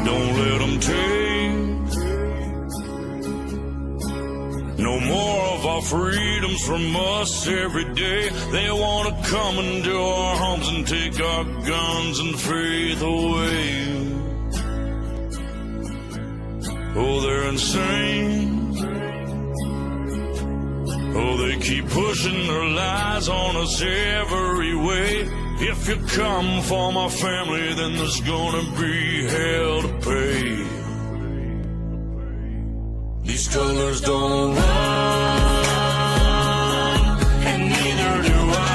Don't let them take no more of our freedoms from us every day. They want to come into our homes and take our guns and faith away. Oh, they're insane. Oh, they keep pushing their lies on us every way. If you come for my family, then there's gonna be hell to pay. These colors don't run, and neither do I.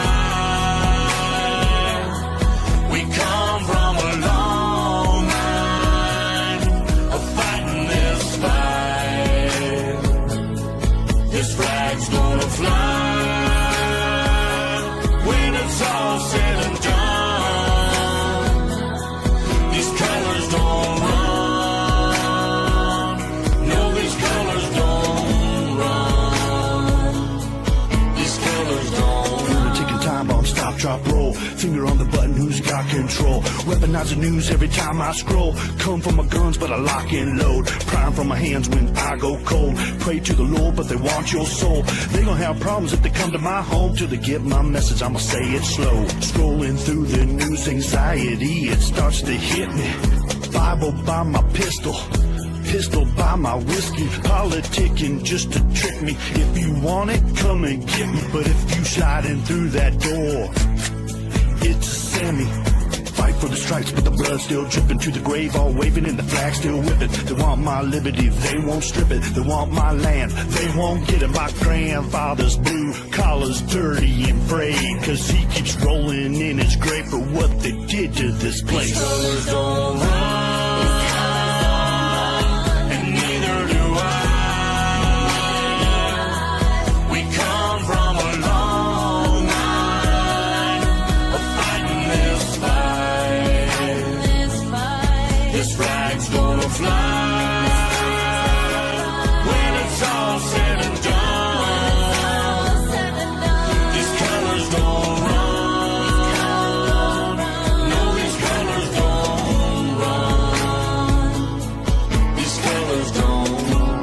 We come from a long line of fighting this fight. This flag's gonna fly when it's all said and done. These colors don't run. No, these colors don't run. These colors don't run. Ticking time bomb, stop, drop, roll. Finger on the button, who's got control? Weaponize the news every time I scroll. Come from my guns, but I lock and load. Prime from my hands when I go cold. Pray to the Lord, but they want your soul. They gon' have problems if they come to my home. Till they get my message, I'ma say it slow. Scrolling through the news, anxiety, it starts to hit me. Bible by my pistol by my whiskey. Politicking just to trick me. If you want it, come and get me. But if you sliding through that door, it's a Sammy. Fight for the stripes, but the blood's still dripping. To the grave, all waving and the flag still whipping. They want my liberty, they won't strip it. They want my land, they won't get it. My grandfather's blue collar's dirty and frayed, cause he keeps rolling in his grave for what they did to this place. These colors don't run, and neither do I. We come from a long line of fighting this fight. This flag's gonna fly when it's all said and done. These colors don't run. No, these colors don't run. These colors don't run.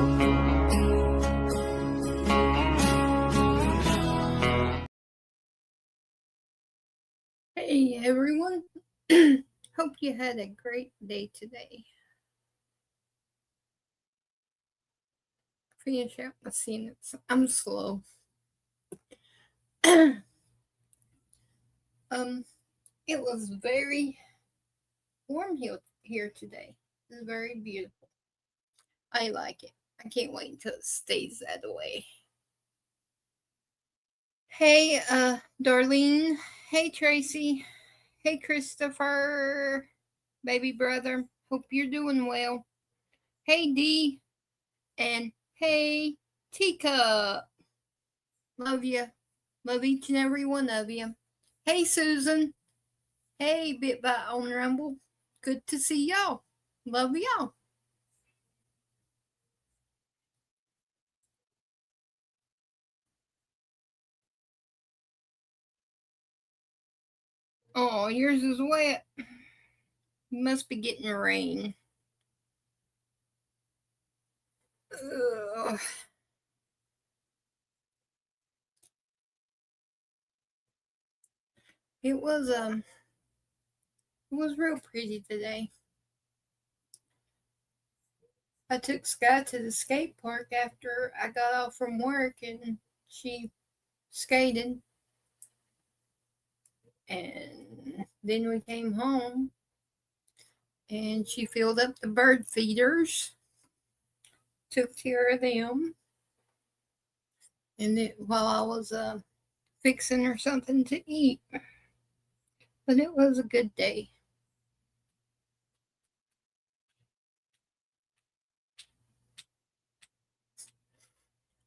Hey everyone, hope you had a great day today. Finish out my sentence. I'm slow. It was very warm here today. It's very beautiful. I like it. I can't wait until it stays that way. Hey, Darlene. Hey, Tracy. Hey, Christopher, baby brother. Hope you're doing well. Hey, Dee. And hey, Teacup. Love you. Love each and every one of you. Hey, Susan. Hey, Bit Bite on Rumble. Good to see y'all. Love y'all. Oh, yours is wet. You must be getting rain. Ugh. It was real pretty today. I took Sky to the skate park after I got off from work and she skated. And then we came home and she filled up the bird feeders, took care of them. And while I was fixing her something to eat. But it was a good day.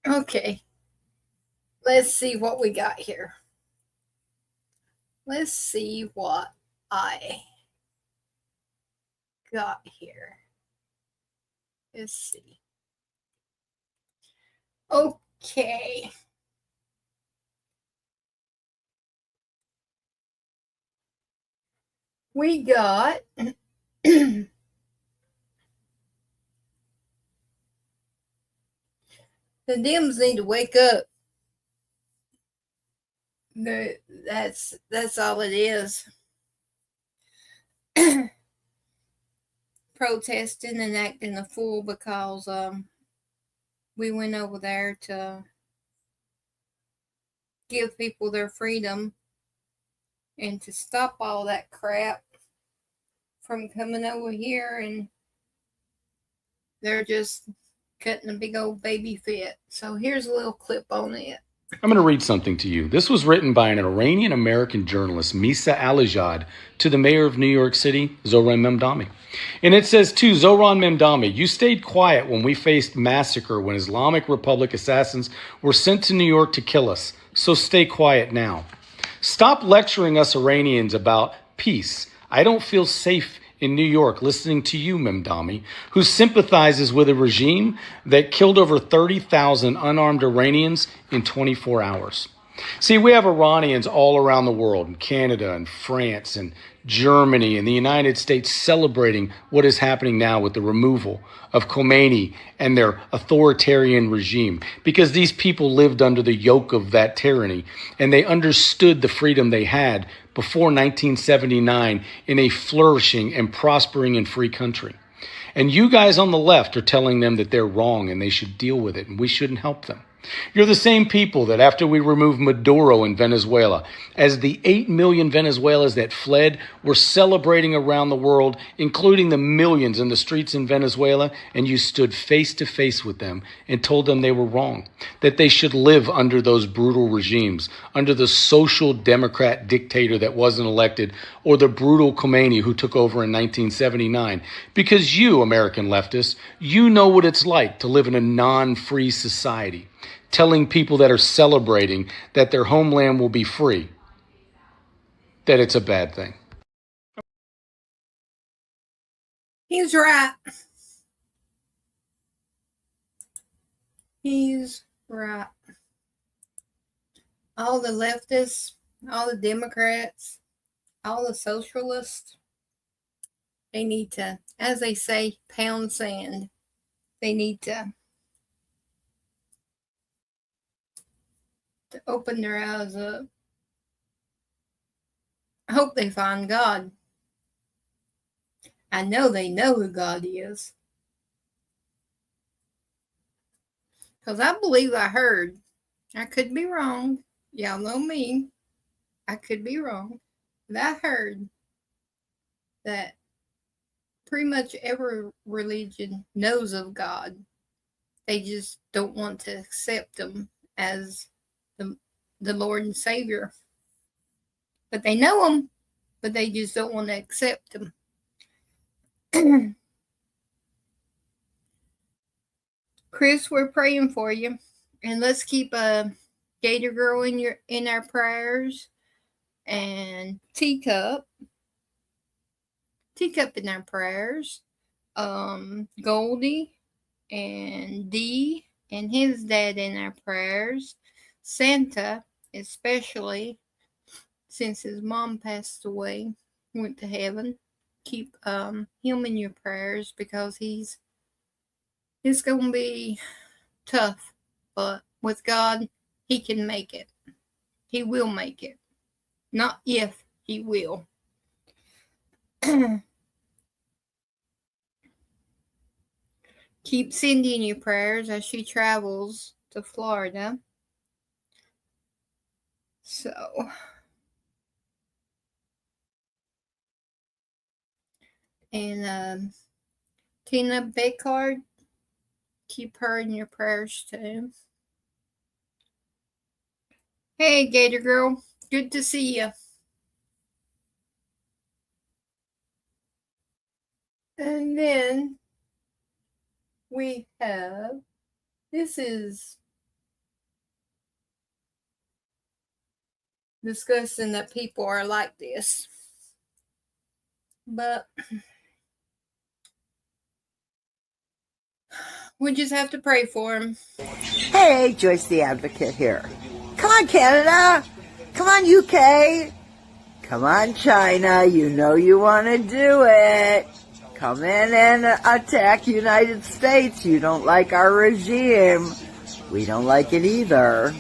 Okay, let's see what we got here. Let's see what I got here. Let's see. Okay. We got The Dems need to wake up. That's all it is. Protesting and acting a fool because we went over there to give people their freedom and to stop all that crap from coming over here, and they're just cutting a big old baby fit. So here's a little clip on it. I'm going to read something to you. This was written by an Iranian-American journalist, Misa Alijad, to the mayor of New York City, Zohran Memdani. And it says, to Zohran Memdani, you stayed quiet when we faced massacre when Islamic Republic assassins were sent to New York to kill us. So stay quiet now. Stop lecturing us Iranians about peace. I don't feel safe in New York listening to you, Memdani, who sympathizes with a regime that killed over 30,000 unarmed Iranians in 24 hours. See, we have Iranians all around the world, in Canada and France and Germany and the United States, celebrating what is happening now with the removal of Khomeini and their authoritarian regime, because these people lived under the yoke of that tyranny and they understood the freedom they had before 1979 in a flourishing and prospering and free country. And you guys on the left are telling them that they're wrong and they should deal with it and we shouldn't help them. You're the same people that after we removed Maduro in Venezuela, as the 8 million Venezuelans that fled were celebrating around the world, including the millions in the streets in Venezuela, and you stood face to face with them and told them they were wrong, that they should live under those brutal regimes, under the social democrat dictator that wasn't elected, or the brutal Khomeini who took over in 1979. Because you, American leftists, you know what it's like to live in a non-free society, telling people that are celebrating that their homeland will be free, that it's a bad thing. He's right. He's right. All the leftists, all the Democrats, all the socialists, they need to, as they say, pound sand. They need to open their eyes up. I hope they find God. I know they know who God is. Because I believe I heard. I could be wrong. Y'all know me. I could be wrong. But I heard that pretty much every religion knows of God. They just don't want to accept Him as the Lord and Savior. But they know Him, but they just don't want to accept Him. Chris, we're praying for you. And let's keep Gator Girl in our prayers. And Teacup in our prayers. Goldie and Dee and his dad in our prayers. Santa, especially since his mom passed away, went to heaven. Keep him in your prayers because it's going to be tough, but with God, He can make it. He will make it. Not if, He will. Keep Cindy in your prayers as she travels to Florida. So, and Tina Becard, keep her in your prayers too. Hey, Gator Girl, good to see you. And then we have, this is discussing that people are like this. But we just have to pray for them. Hey, Joyce the Advocate here. Come on, Canada. Come on, UK. Come on, China. You know you want to do it. Come in and attack United States. You don't like our regime. We don't like it either.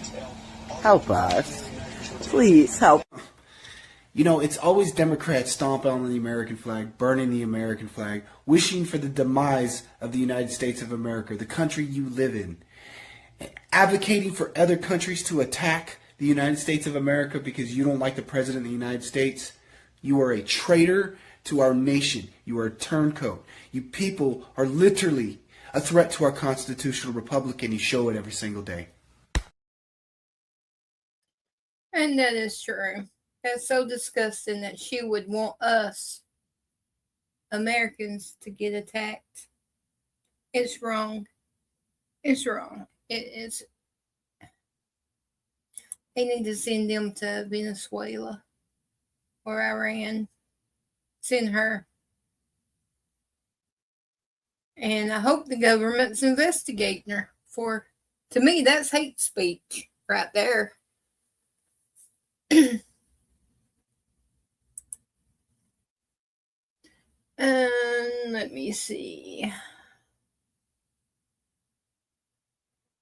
Help us. Please help. You know, it's always Democrats stomping on the American flag, burning the American flag, wishing for the demise of the United States of America, the country you live in, advocating for other countries to attack the United States of America because you don't like the President of the United States. You are a traitor to our nation. You are a turncoat. You people are literally a threat to our constitutional republic, and you show it every single day. And that is true. That's so disgusting that she would want us, Americans, to get attacked. It's wrong. It's wrong. It's. They need to send them to Venezuela or Iran. Send her. And I hope the government's investigating her. To me, that's hate speech right there. Let me see.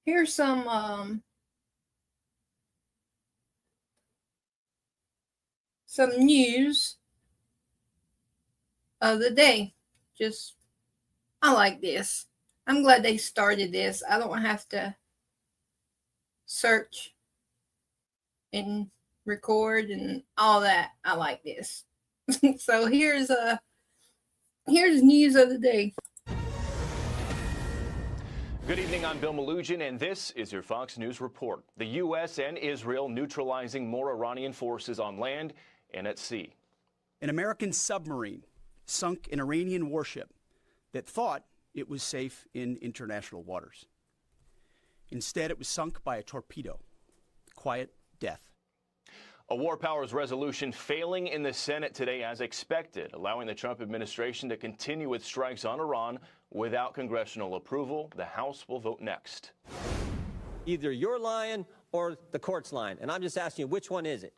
Here's some news of the day. I like this. I'm glad they started this. I don't have to search and record and all that. I like this. So here's news of the day. Good evening, I'm Bill Malugin, and this is your Fox News Report. The U.S. and Israel neutralizing more Iranian forces on land and at sea. An American submarine sunk an Iranian warship that thought it was safe in international waters. Instead, it was sunk by a torpedo. Quiet death. A war powers resolution failing in the Senate today as expected, allowing the Trump administration to continue with strikes on Iran without congressional approval. The House will vote next. Either you're lying or the court's lying, and I'm just asking you, which one is it?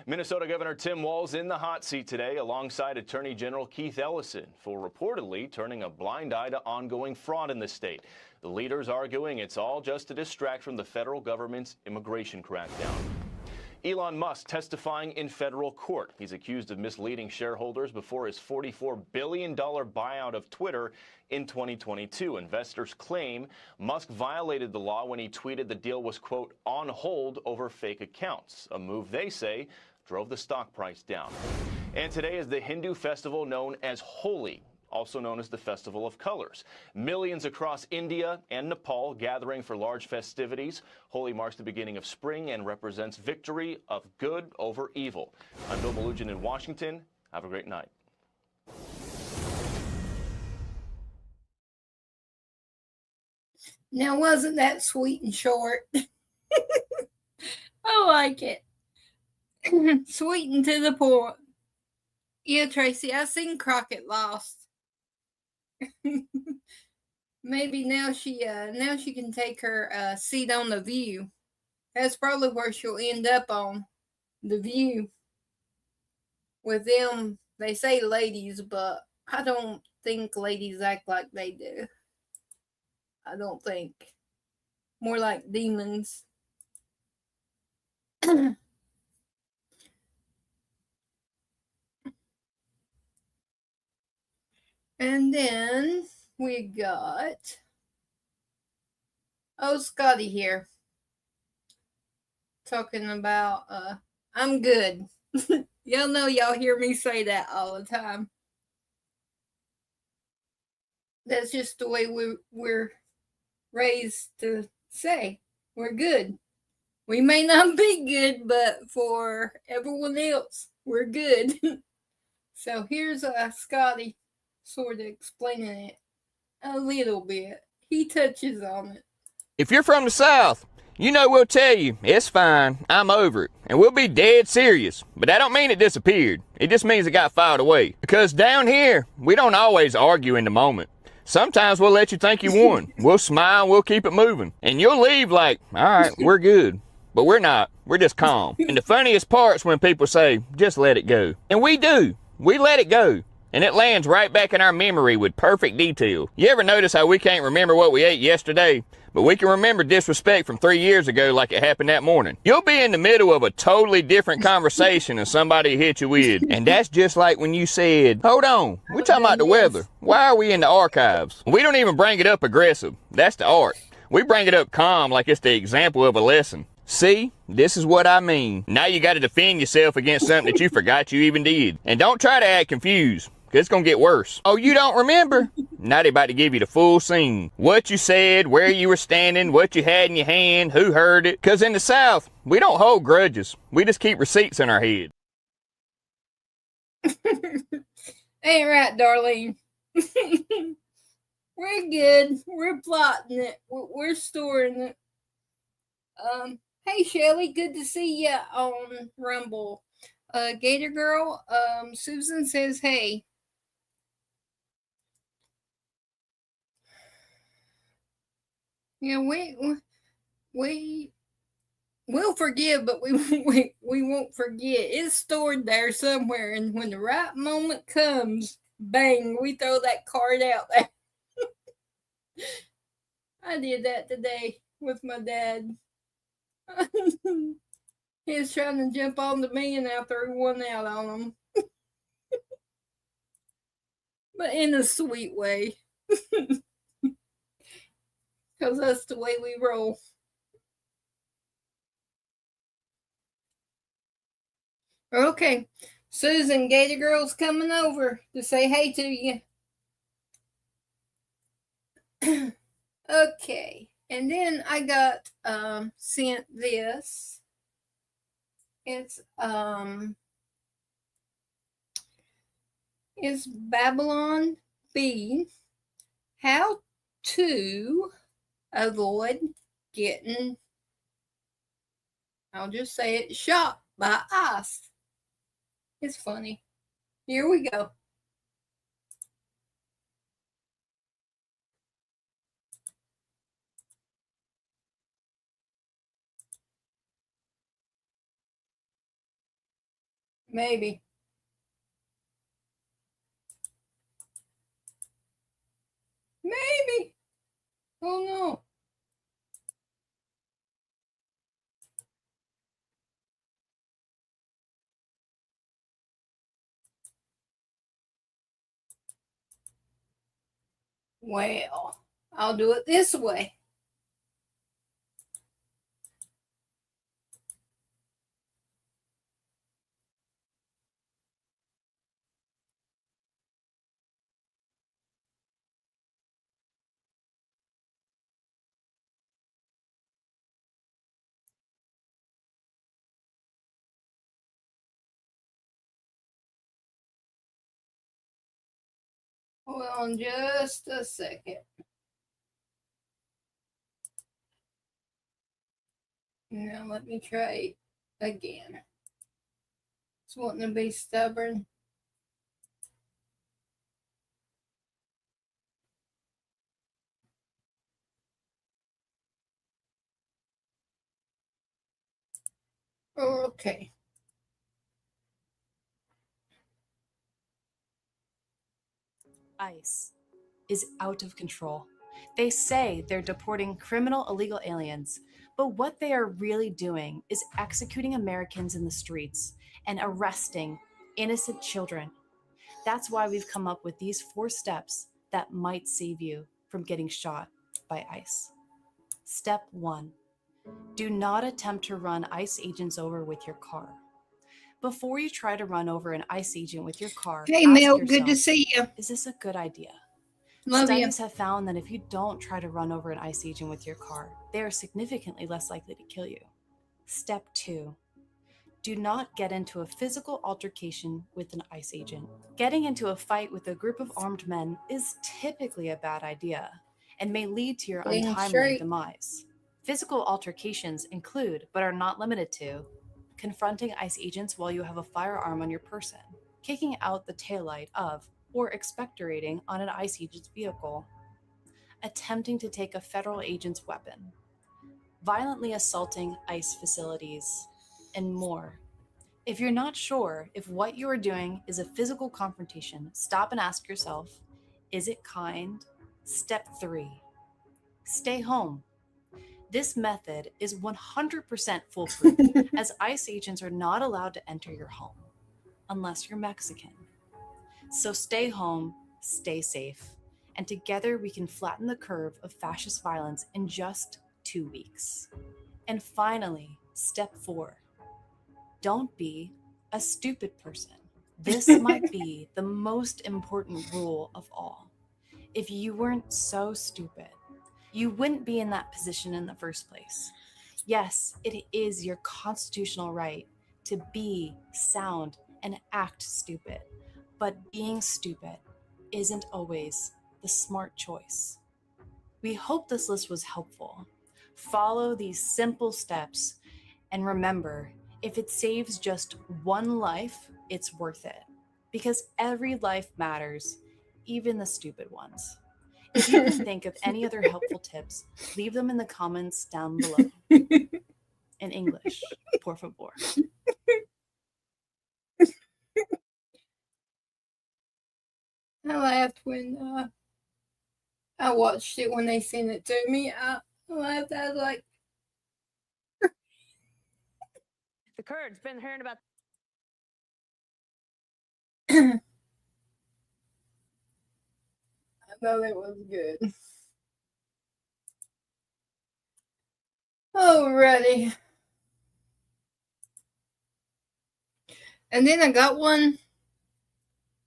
Minnesota Governor Tim Walz in the hot seat today alongside Attorney General Keith Ellison for reportedly turning a blind eye to ongoing fraud in the state. The leaders arguing it's all just to distract from the federal government's immigration crackdown. Elon Musk testifying in federal court. He's accused of misleading shareholders before his $44 billion buyout of Twitter in 2022. Investors claim Musk violated the law when he tweeted the deal was, quote, on hold over fake accounts, a move they say drove the stock price down. And today is the Hindu festival known as Holi, also known as the Festival of Colors. Millions across India and Nepal gathering for large festivities. Holi marks the beginning of spring and represents victory of good over evil. I'm Bill Malugin in Washington. Have a great night. Now, wasn't that sweet and short? I like it. Sweet and to the point. Yeah, Tracy, I seen Crockett Lost. Maybe now she can take her seat on The View. That's probably where she'll end up on, The View. With them, they say ladies, but I don't think ladies act like they do. I don't think. More like demons. And then we got Scotty here talking about I'm good. Y'all know y'all hear me say that all the time. That's just the way we're raised to say. We're good. We may not be good, but for everyone else, we're good. So here's Scotty sort of explaining it a little bit. He touches on it. If you're from the South, you know we'll tell you, it's fine, I'm over it, and we'll be dead serious. But that don't mean it disappeared. It just means it got filed away. Because down here, we don't always argue in the moment. Sometimes we'll let you think you won. We'll smile, we'll keep it moving. And you'll leave like, all right, we're good. But we're not. We're just calm. And the funniest part's when people say, just let it go. And we do. We let it go. and it lands right back in our memory with perfect detail. You ever notice how we can't remember what we ate yesterday, but we can remember disrespect from 3 years ago like it happened that morning? You'll be in the middle of a totally different conversation and somebody hit you with, and that's just like when you said, hold on, we're talking about the weather. Why are we in the archives? We don't even bring it up aggressive. That's the art. We bring it up calm like it's the example of a lesson. See, this is what I mean. Now you got to defend yourself against something that you forgot you even did. And don't try to act confused, because it's going to get worse. Oh, you don't remember? Now they're about to give you the full scene. What you said, where you were standing, what you had in your hand, who heard it. Because in the South, we don't hold grudges. We just keep receipts in our head. Ain't right, Darlene. We're good. We're plotting it. We're storing it. Hey, Shelly, good to see ya on Rumble. Gator Girl, Susan says, hey. Yeah, we'll forgive, but we won't forget. It's stored there somewhere, and when the right moment comes, bang, we throw that card out there. I did that today with my dad. He was trying to jump onto me, and I threw one out on him. But in a sweet way. Because that's the way we roll. Okay. Susan, Gator Girl's coming over to say hey to you. Okay. And then I got sent this. It's Babylon B. How to avoid getting, I'll just say it, shot by ice. It's funny. Here we go. Maybe. Maybe. Oh no. Well, I'll do it this way. Hold on just a second. Now let me try again. It's wanting to be stubborn. Okay. ICE is out of control. They say they're deporting criminal illegal aliens, but what they are really doing is executing Americans in the streets and arresting innocent children. That's why we've come up with these 4 steps that might save you from getting shot by ICE. Step 1. Do not attempt to run ICE agents over with your car. Before you try to run over an ICE agent with your car, hey, ask Mel, yourself, good to see you. Is this a good idea? Love Studies you. have found that if you don't try to run over an ICE agent with your car, they are significantly less likely to kill you. Step 2. Do not get into a physical altercation with an ICE agent. Getting into a fight with a group of armed men is typically a bad idea and may lead to your untimely demise. Physical altercations include, but are not limited to, confronting ICE agents while you have a firearm on your person, kicking out the taillight of or expectorating on an ICE agent's vehicle, attempting to take a federal agent's weapon, violently assaulting ICE facilities, and more. If you're not sure if what you are doing is a physical confrontation, stop and ask yourself, is it kind? Step 3, stay home. This method is 100% foolproof, as ICE agents are not allowed to enter your home unless you're Mexican. So stay home, stay safe, and together we can flatten the curve of fascist violence in just 2 weeks. And finally, step 4, don't be a stupid person. This might be the most important rule of all. If you weren't so stupid, you wouldn't be in that position in the first place. Yes, it is your constitutional right to be, sound, and act stupid, but being stupid isn't always the smart choice. We hope this list was helpful. Follow these simple steps, and remember, if it saves just one life, it's worth it. Because every life matters, even the stupid ones. If you can think of any other helpful tips, leave them in the comments down below. In English, por favor. I laughed when I watched it when they sent it to me. I laughed. I was like, The Kurds been hearing about. I thought it was good. Alrighty. And then I got one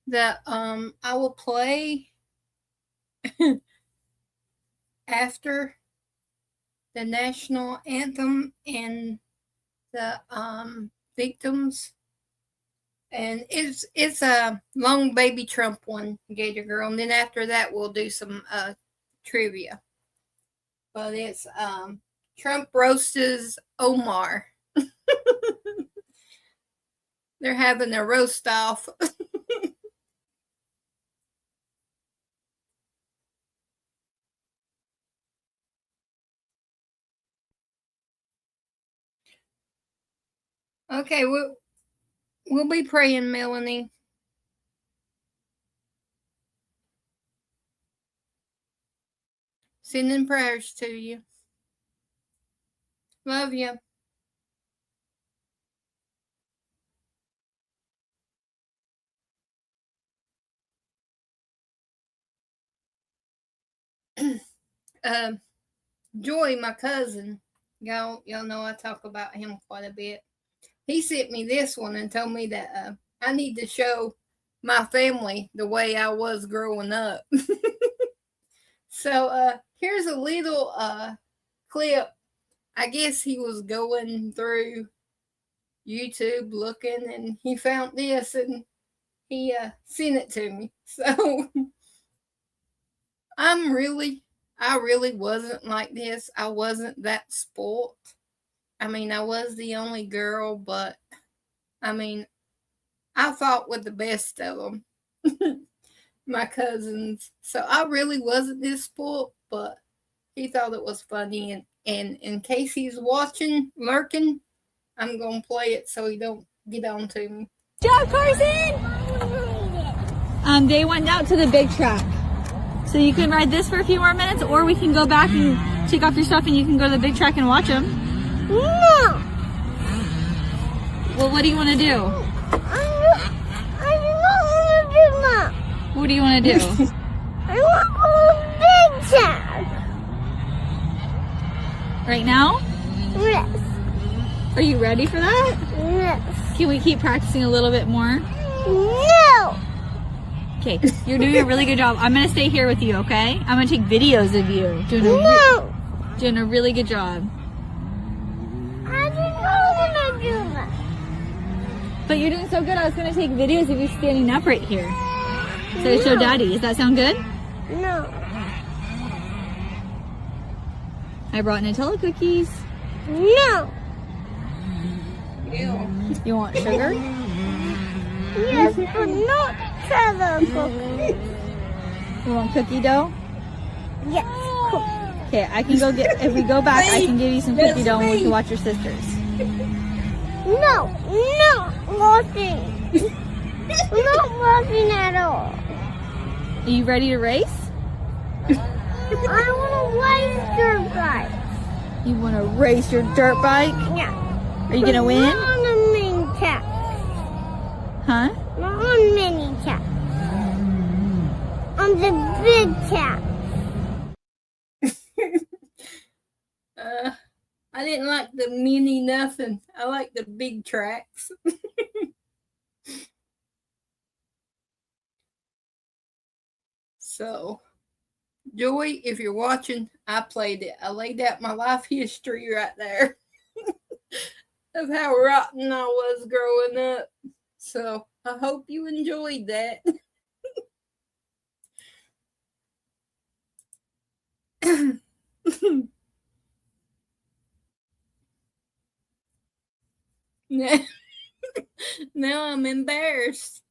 that I will play after the national anthem and the victims. And it's a long baby Trump one, Gator Girl. And then after that we'll do some trivia. But it's Trump roasts Omar. They're having a roast off. Okay, we'll be praying, Melanie. Sending prayers to you. Love you. Joy, my cousin, y'all know I talk about him quite a bit. He sent me this one and told me that I need to show my family the way I was growing up. So here's a little clip. I guess he was going through YouTube looking and he found this and he sent it to me. So I really wasn't like this. I wasn't that spoilt. I mean, I was the only girl, but I mean, I fought with the best of them, my cousins. So I really wasn't this spoilt, but he thought it was funny. And in case he's watching, lurking, I'm going to play it so he don't get on to me. Job, Carson! They went out to the big track. So you can ride this for a few more minutes, or we can go back and take off your stuff and you can go to the big track and watch them. No! Well, what do you want to do? I don't want to do that. What do you want to do? I want to go to the big track. Right now? Yes. Are you ready for that? Yes. Can we keep practicing a little bit more? No! Okay, you're doing a really good job. I'm going to stay here with you, okay? I'm going to take videos of you doing a really good job. I didn't want to do that. But you're doing so good, I was going to take videos of you standing up right here. So to show Daddy. Does that sound good? No. I brought Nutella cookies. No. Ew. You want sugar? Yes, but not Nutella cookies. You want cookie dough? Yes, cookies. Okay, I can go get, if we go back, I can give you some cookie dough and we can watch your sisters. No, no. walking. I'm not walking at all. Are you ready to race? I want to race dirt bike. You want to race your dirt bike? Yeah. Are you going to win? Not on a mini track. Huh? Not on mini track. On the big track. I didn't like the mini nothing. I like the big tracks. So, Joy, if you're watching, I played it. I laid out my life history right there of how rotten I was growing up. So, I hope you enjoyed that. Now I'm embarrassed.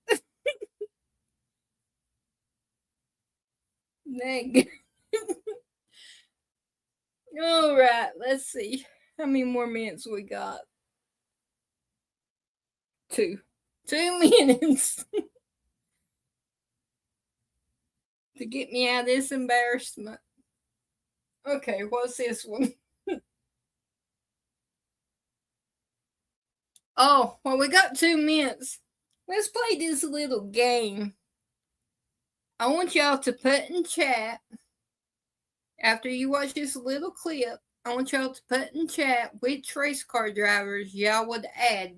Meg. All right, let's see how many more minutes we got. 2 minutes to get me out of this embarrassment. Okay, what's this one? Oh, well, we got 2 minutes. Let's play this little game. I want y'all to put in chat, after you watch this little clip, I want y'all to put in chat which race car drivers y'all would add.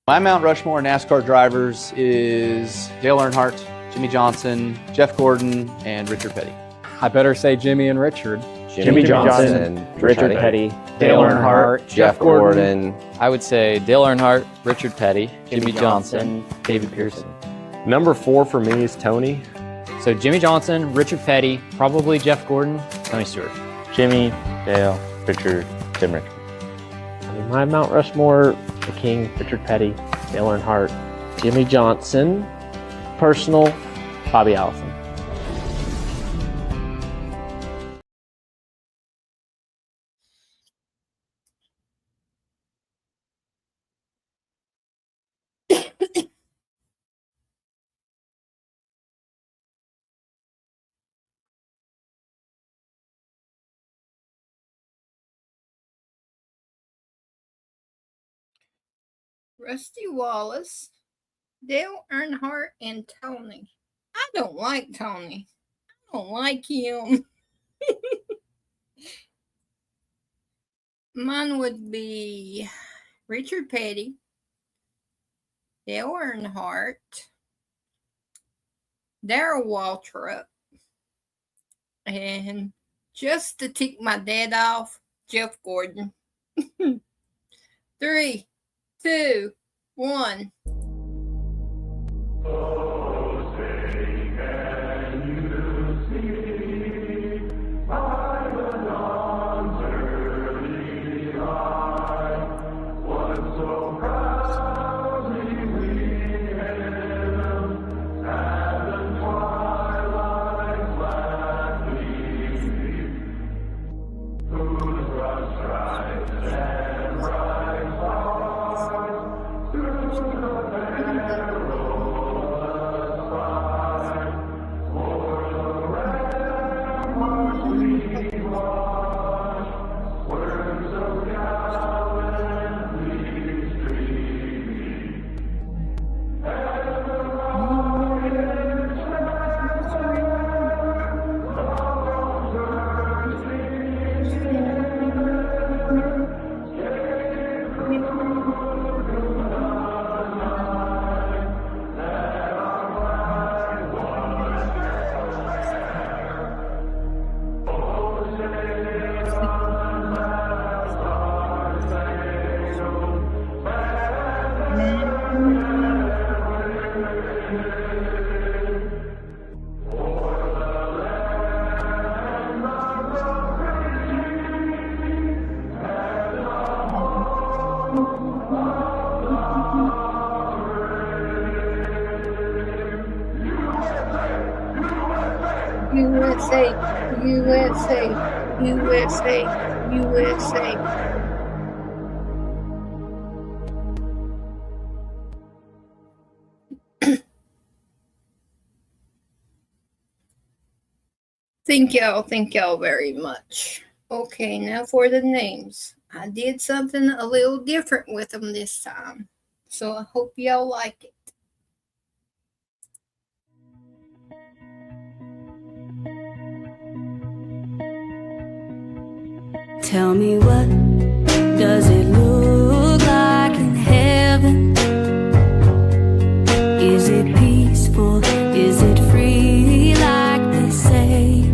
My Mount Rushmore NASCAR drivers is Dale Earnhardt, Jimmy Johnson, Jeff Gordon, and Richard Petty. I better say Jimmy and Richard. Jimmy Johnson, Richard Petty, Dale Earnhardt, Jeff Gordon. I would say Dale Earnhardt, Richard Petty, Jimmy Johnson, David Pearson. Number 4 for me is Tony. So Jimmy Johnson, Richard Petty, probably Jeff Gordon, Tony Stewart. Jimmy, Dale, Richard, Tim Rick. My Mount Rushmore, the King, Richard Petty, Dale Earnhardt, Jimmy Johnson, personal, Bobby Allison. Rusty Wallace, Dale Earnhardt, and Tony. I don't like Tony. I don't like him. Mine would be Richard Petty, Dale Earnhardt, Darrell Waltrip, and just to tick my dad off, Jeff Gordon. 3, 2, 1. USA, USA, USA, USA. Thank y'all very much. Okay, now for the names. I did something a little different with them this time, so I hope y'all like it. Tell me, what does it look like in heaven? Is it peaceful? Is it free like they say?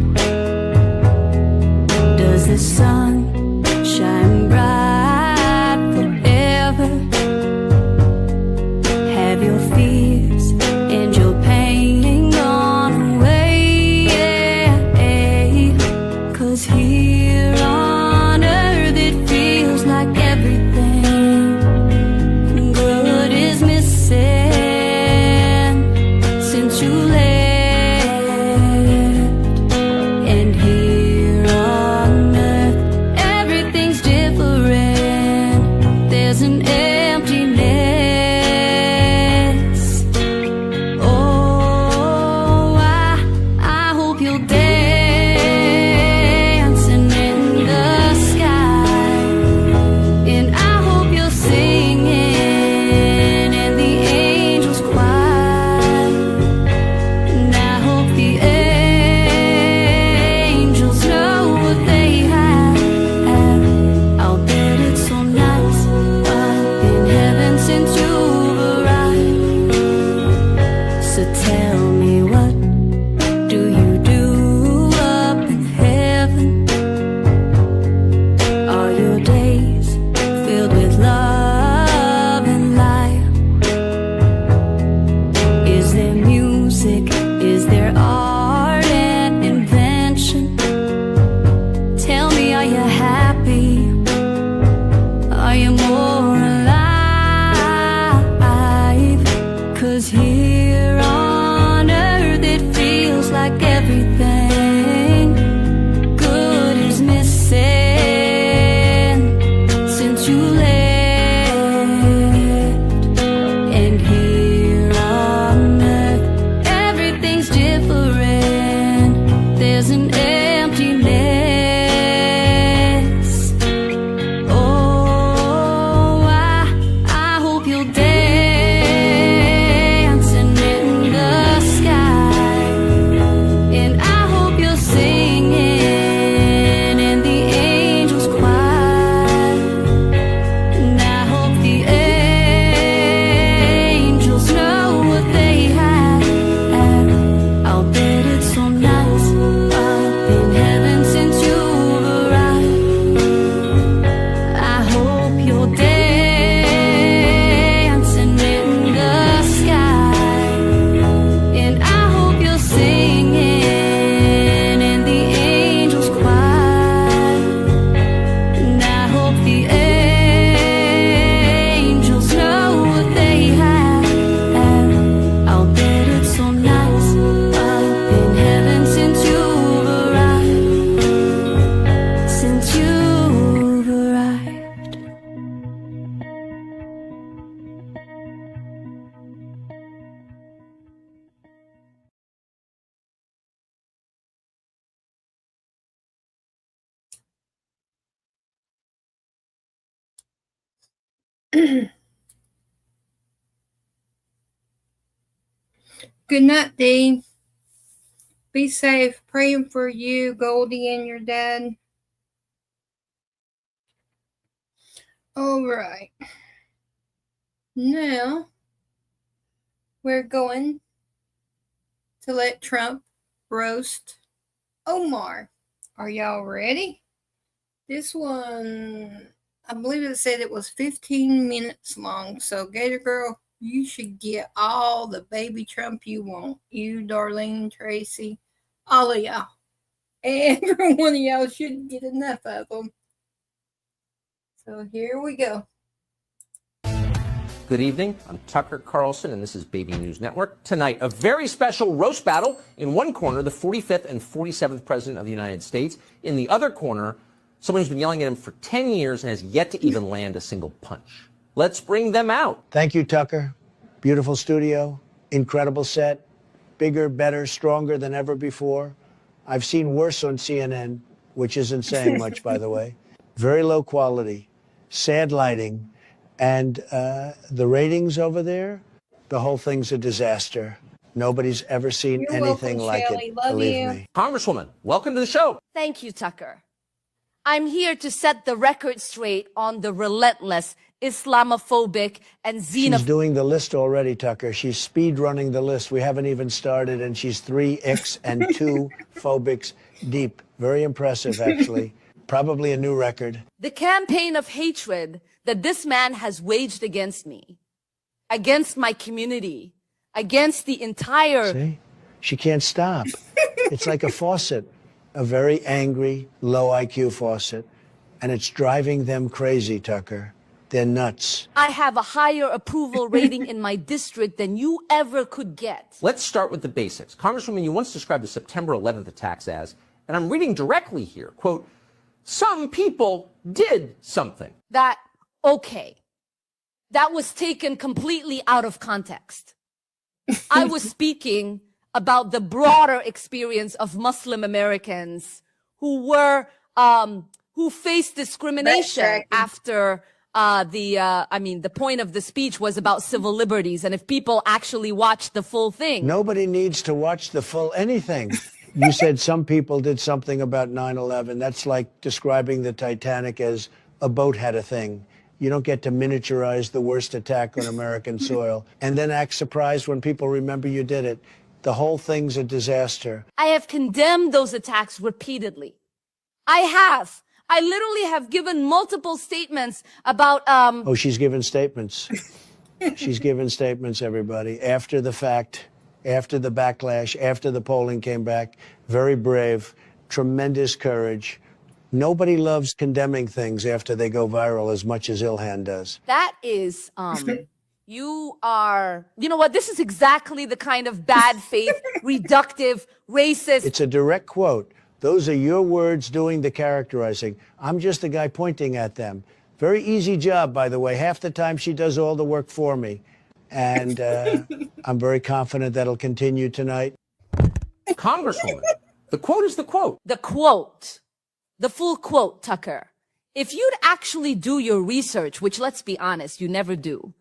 Does the sun shine bright forever? Have your fears and your pain gone away? Yeah, 'cause here on earth it feels like everything good is missing since you left. And here on earth everything's different. There's an emptiness. Oh, I hope you'll dancing in the sky, and I hope you're singing and the angels quiet, and I hope the angels know what they have. I'll bet it's so nice up in heaven since you've arrived. So tell me, what do you do up in heaven? Are your days filled with love and light? Is there music? Is there art and invention? Tell me, are you happy? Are you more alive? 'Cause here on earth it feels like everything good is missing since you left. And here on earth everything's different. There's an emptiness. Oh, I hope you'll dancing in the sky, and I hope you're singing and the angels quiet, and I hope the angels know what they have. I'll bet it's so nice up in heaven since you've arrived. I hope you're dancing in the sky, and I hope you're singing and the angels quiet, and I hope the angels know what they have. I'll bet it's so nice up in heaven since you've arrived. Since you've arrived. Good night, Dee. Be safe. Praying for you, Goldie, and your dad. All right. Now we're going to let Trump roast Omar. Are y'all ready? This one, I believe it said it was 15 minutes long. So, Gator Girl, you should get all the baby Trump you want. You, Darlene, Tracy, all of y'all. Every one of y'all should get enough of them. So here we go. Good evening. I'm Tucker Carlson, and this is Baby News Network. Tonight, a very special roast battle. In one corner, the 45th and 47th President of the United States. In the other corner, someone who's been yelling at him for 10 years and has yet to even land a single punch. Let's bring them out. Thank you, Tucker. Beautiful studio, incredible set, bigger, better, stronger than ever before. I've seen worse on CNN, which isn't saying much, by the way. Very low quality, sad lighting, and the ratings over there, the whole thing's a disaster. Nobody's ever seen You're anything welcome, like Shelley. it, Love believe you. me. Congresswoman, welcome to the show. Thank you, Tucker. I'm here to set the record straight on the relentless Islamophobic and She's xenophobic. doing the list already, Tucker. She's speed running the list. We haven't even started, and she's 3 X and 2 phobics deep. Very impressive, actually. Probably a new record. The campaign of hatred that this man has waged against me, against my community, against the entire... See? She can't stop. It's like a faucet, a very angry, low IQ faucet, and it's driving them crazy, Tucker. They're nuts. I have a higher approval rating in my district than you ever could get. Let's start with the basics. Congresswoman, you once described the September 11th attacks as, and I'm reading directly here, quote, some people did something. Okay. That was taken completely out of context. I was speaking about the broader experience of Muslim Americans who faced discrimination after the point of the speech was about civil liberties. And if people actually watch the full thing. Nobody needs to watch the full anything. You said some people did something about 9/11. That's like describing the Titanic as a boat had a thing. You don't get to miniaturize the worst attack on American soil and then act surprised when people remember you did it. The whole thing's a disaster. I have condemned those attacks repeatedly. I literally have given multiple statements about... Oh, she's given statements. She's given statements, everybody. After the fact, after the backlash, after the polling came back. Very brave, tremendous courage. Nobody loves condemning things after they go viral as much as Ilhan does. That is, you know what? This is exactly the kind of bad faith, reductive, racist. It's a direct quote. Those are your words doing the characterizing. I'm just the guy pointing at them. Very easy job, by the way. Half the time she does all the work for me. And I'm very confident that'll continue tonight. Congresswoman, the quote is the quote. The quote. The full quote, Tucker. If you'd actually do your research, which let's be honest, you never do.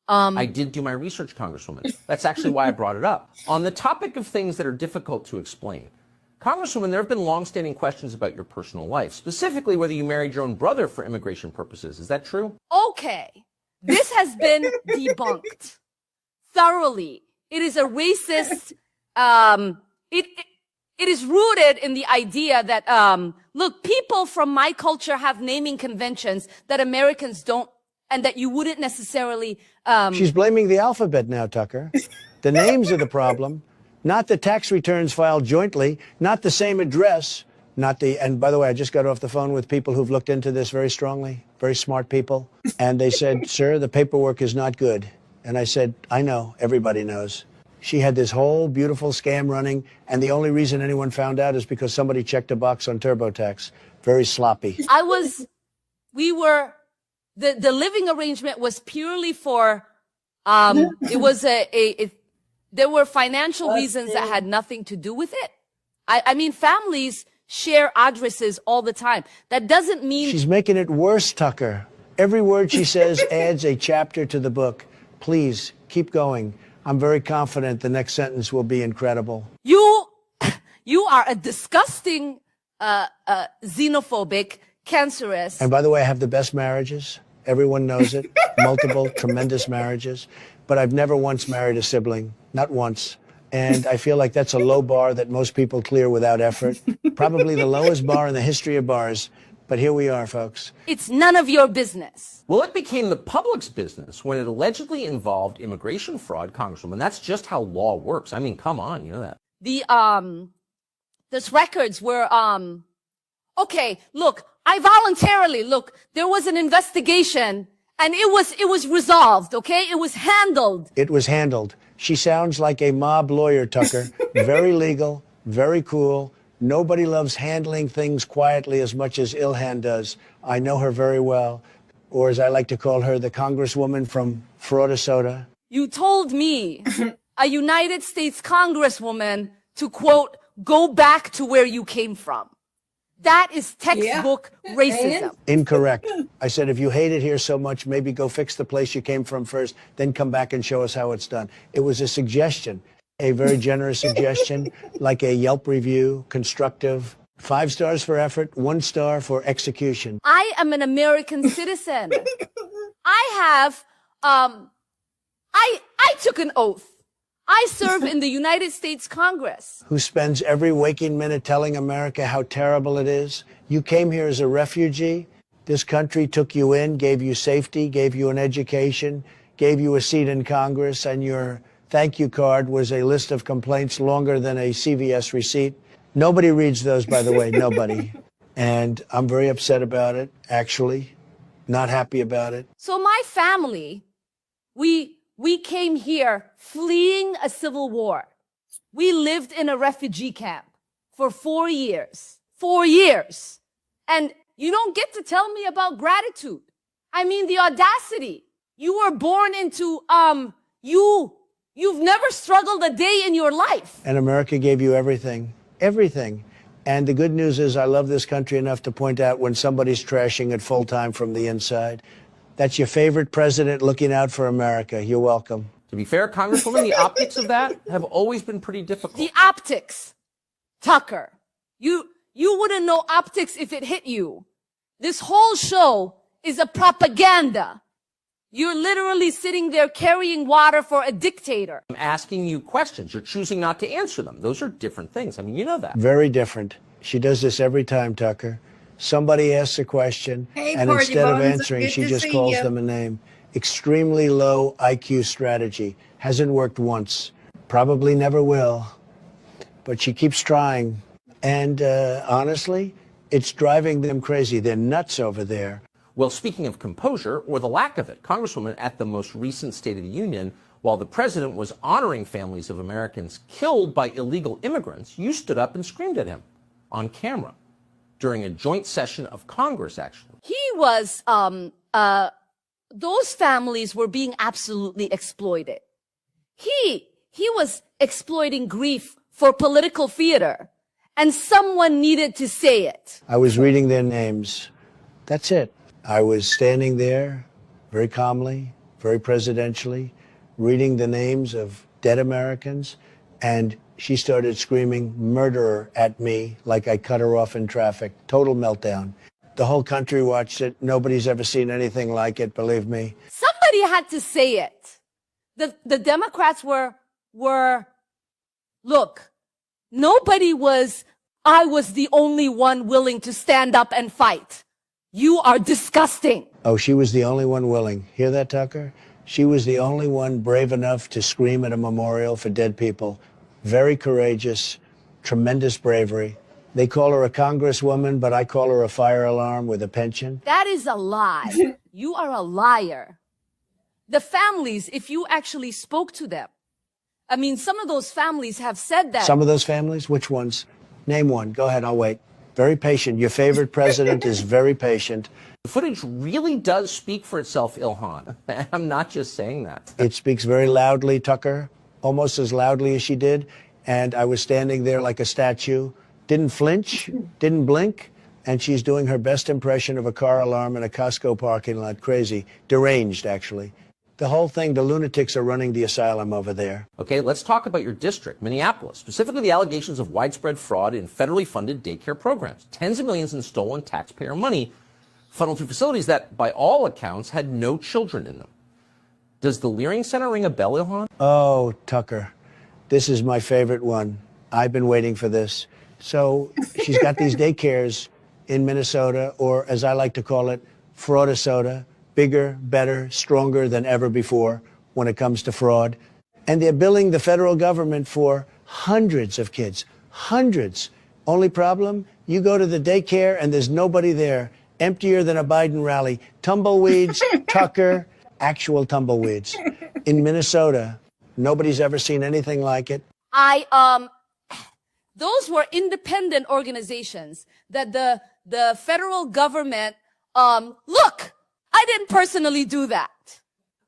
I did do my research, Congresswoman. That's actually why I brought it up. On the topic of things that are difficult to explain, Congresswoman, there have been longstanding questions about your personal life, specifically whether you married your own brother for immigration purposes. Is that true? Okay. This has been debunked thoroughly. It is a racist, it is rooted in the idea that, look, people from my culture have naming conventions that Americans don't, and that you wouldn't necessarily... She's blaming the alphabet now, Tucker. The names are the problem. Not the tax returns filed jointly, not the same address, and by the way, I just got off the phone with people who've looked into this very strongly, very smart people. And they said, sir, the paperwork is not good. And I said, I know, everybody knows. She had this whole beautiful scam running, and the only reason anyone found out is because somebody checked a box on TurboTax. Very sloppy. The living arrangement was purely for, there were financial reasons that had nothing to do with it. I mean, families share addresses all the time. That doesn't mean... She's making it worse, Tucker. Every word she says adds a chapter to the book. Please, keep going. I'm very confident the next sentence will be incredible. You are a disgusting, xenophobic, cancerous... And by the way, I have the best marriages. Everyone knows it. Multiple, tremendous marriages. But I've never once married a sibling. Not once. And I feel like that's a low bar that most people clear without effort. Probably the lowest bar in the history of bars. But here we are, folks. It's none of your business. Well, it became the public's business when it allegedly involved immigration fraud, Congresswoman. That's just how law works. I mean, come on, you know that. Those records were, okay, look, there was an investigation and it was resolved, okay? It was handled. It was handled. She sounds like a mob lawyer, Tucker. Very legal, very cool. Nobody loves handling things quietly as much as Ilhan does. I know her very well. Or as I like to call her, the congresswoman from Florida. You told me, a United States congresswoman, to quote, go back to where you came from. That is textbook racism. Incorrect. I said, if you hate it here so much, maybe go fix the place you came from first, then come back and show us how it's done. It was a suggestion, a very generous suggestion, like a Yelp review, constructive. 5 stars for effort, 1 star for execution. I am an American citizen. I took an oath. I serve in the United States Congress. Who spends every waking minute telling America how terrible it is. You came here as a refugee. This country took you in, gave you safety, gave you an education, gave you a seat in Congress, and your thank you card was a list of complaints longer than a CVS receipt. Nobody reads those, by the way, nobody. And I'm very upset about it, actually. Not happy about it. So my family, we came here fleeing a civil war. We lived in a refugee camp for 4 years. 4 years. And you don't get to tell me about gratitude. I mean, the audacity. You were born into, you've never struggled a day in your life. And America gave you everything. Everything. And the good news is I love this country enough to point out when somebody's trashing it full time from the inside. That's your favorite president looking out for America. You're welcome. To be fair, Congresswoman, the optics of that have always been pretty difficult. The optics, Tucker. You wouldn't know optics if it hit you. This whole show is a propaganda. You're literally sitting there carrying water for a dictator. I'm asking you questions. You're choosing not to answer them. Those are different things. I mean, you know that. Very different. She does this every time, Tucker. Somebody asks a question, and Party instead of Bones, answering, good she to just see calls you. them a name. Extremely low IQ strategy. Hasn't worked once. Probably never will. But she keeps trying. And honestly, it's driving them crazy. They're nuts over there. Well, speaking of composure, or the lack of it, Congresswoman, at the most recent State of the Union, while the president was honoring families of Americans killed by illegal immigrants, you stood up and screamed at him on camera during a joint session of Congress, actually. He was, those families were being absolutely exploited. He was exploiting grief for political theater, and someone needed to say it. I was reading their names. That's it. I was standing there very calmly, very presidentially, reading the names of dead Americans, and she started screaming murderer at me like I cut her off in traffic. Total meltdown. The whole country watched it. Nobody's ever seen anything like it, believe me. Somebody had to say it. The Democrats were, look, I was the only one willing to stand up and fight. You are disgusting. Oh, she was the only one willing. Hear that, Tucker? She was the only one brave enough to scream at a memorial for dead people. Very courageous, tremendous bravery. They call her a congresswoman, but I call her a fire alarm with a pension. That is a lie. You are a liar. The families, if you actually spoke to them, I mean, some of those families have said that. Some of those families? Which ones? Name one. Go ahead, I'll wait. Very patient. Your favorite president is very patient. The footage really does speak for itself, Ilhan. I'm not just saying that. It speaks very loudly, Tucker, almost as loudly as she did. And I was standing there like a statue, didn't flinch, didn't blink. And she's doing her best impression of a car alarm in a Costco parking lot. Crazy. Deranged, actually. The whole thing, the lunatics are running the asylum over there. Okay, let's talk about your district, Minneapolis, specifically the allegations of widespread fraud in federally funded daycare programs. Tens of millions in stolen taxpayer money funneled through facilities that, by all accounts, had no children in them. Does the Leering Center ring a bell, Ilhan? Oh, Tucker, this is my favorite one. I've been waiting for this. So she's got these daycares in Minnesota, or as I like to call it, Fraudisota. Bigger, better, stronger than ever before when it comes to fraud. And they're billing the federal government for hundreds of kids, hundreds. Only problem, you go to the daycare and there's nobody there. Emptier than a Biden rally. Tumbleweeds, Tucker, actual tumbleweeds. In Minnesota, nobody's ever seen anything like it. Those were independent organizations that the federal government, look, I didn't personally do that.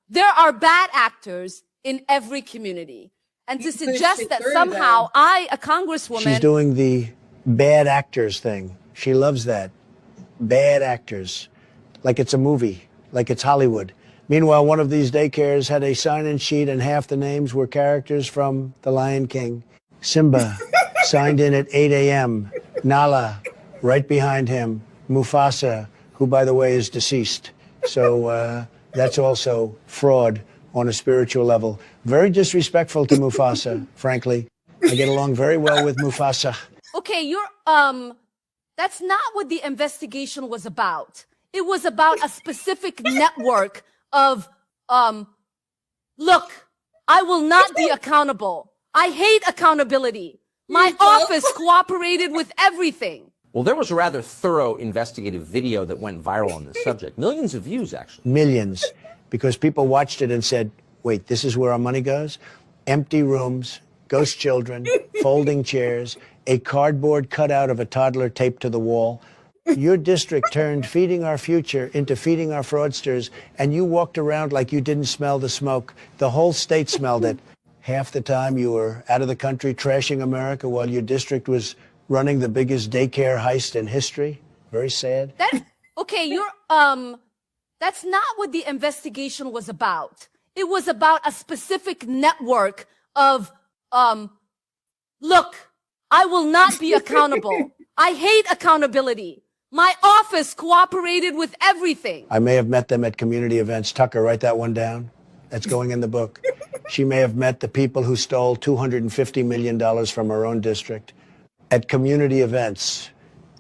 There are bad actors in every community. And to suggest that somehow I, a congresswoman... She's doing the bad actors thing. She loves that. Bad actors. Like it's a movie. Like it's Hollywood. Meanwhile, one of these daycares had a sign-in sheet and half the names were characters from The Lion King. Simba signed in at 8 a.m. Nala, right behind him. Mufasa, who, by the way, is deceased. So that's also fraud on a spiritual level. Very disrespectful to Mufasa, frankly. I get along very well with Mufasa. Okay, that's not what the investigation was about. It was about a specific network of, look, I will not be accountable. I hate accountability. My office cooperated with everything. Well, there was a rather thorough investigative video that went viral on this subject. Millions of views, actually. Millions. Because people watched it and said, wait, this is where our money goes? Empty rooms, ghost children, folding chairs, a cardboard cutout of a toddler taped to the wall. Your district turned feeding our future into feeding our fraudsters, and you walked around like you didn't smell the smoke. The whole state smelled it. Half the time you were out of the country trashing America while your district was running the biggest daycare heist in history. Very sad. Okay, that's not what the investigation was about. It was about a specific network of, look, I will not be accountable. I hate accountability. My office cooperated with everything. I may have met them at community events. Tucker, write that one down. That's going in the book. She may have met the people who stole $250 million from her own district at community events.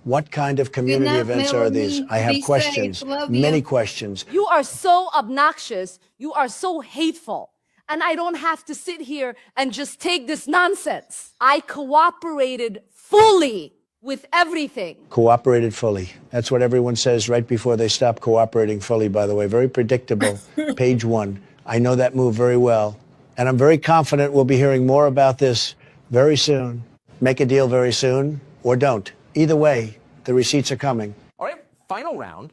What kind of community events are these? I have questions, many questions. You are so obnoxious. You are so hateful. And I don't have to sit here and just take this nonsense. I cooperated fully with everything. Cooperated fully. That's what everyone says right before they stop cooperating fully, by the way. Very predictable. Page 1. I know that move very well. And I'm very confident we'll be hearing more about this very soon. Make a deal very soon or don't. Either way, the receipts are coming. All right, final round.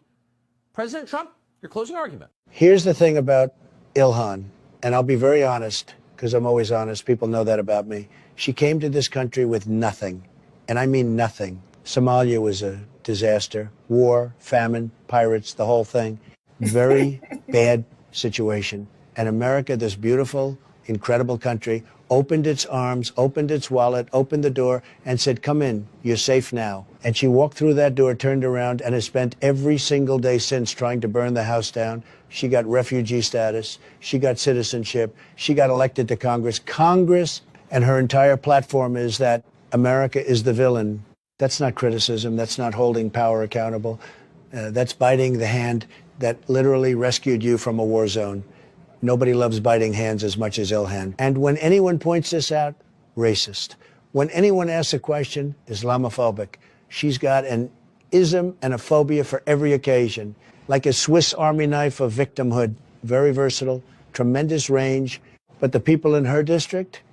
President Trump, your closing argument. Here's the thing about Ilhan, and I'll be very honest, because I'm always honest. People know that about me. She came to this country with nothing, and I mean nothing. Somalia was a disaster. War, famine, pirates, the whole thing. Very bad situation. And America, this beautiful, incredible country, opened its arms, opened its wallet, opened the door, and said, come in, you're safe now. And she walked through that door, turned around, and has spent every single day since trying to burn the house down. She got refugee status. She got citizenship. She got elected to Congress. Congress, and her entire platform is that America is the villain. That's not criticism. That's not holding power accountable. That's biting the hand that literally rescued you from a war zone. Nobody loves biting hands as much as Ilhan. And when anyone points this out, racist. When anyone asks a question, Islamophobic. She's got an ism and a phobia for every occasion, like a Swiss Army knife of victimhood. Very versatile, tremendous range. But the people in her district,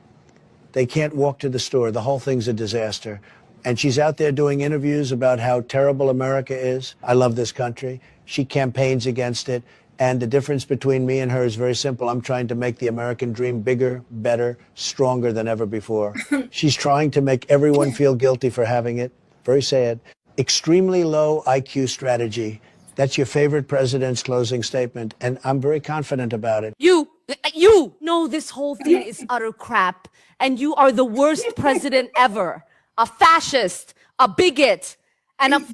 they can't walk to the store. The whole thing's a disaster. And she's out there doing interviews about how terrible America is. I love this country. She campaigns against it. And the difference between me and her is very simple. I'm trying to make the American dream bigger, better, stronger than ever before. She's trying to make everyone feel guilty for having it. Very sad. Extremely low IQ strategy. That's your favorite president's closing statement. And I'm very confident about it. You know this whole thing is utter crap. And you are the worst president ever. A fascist, a bigot, and a...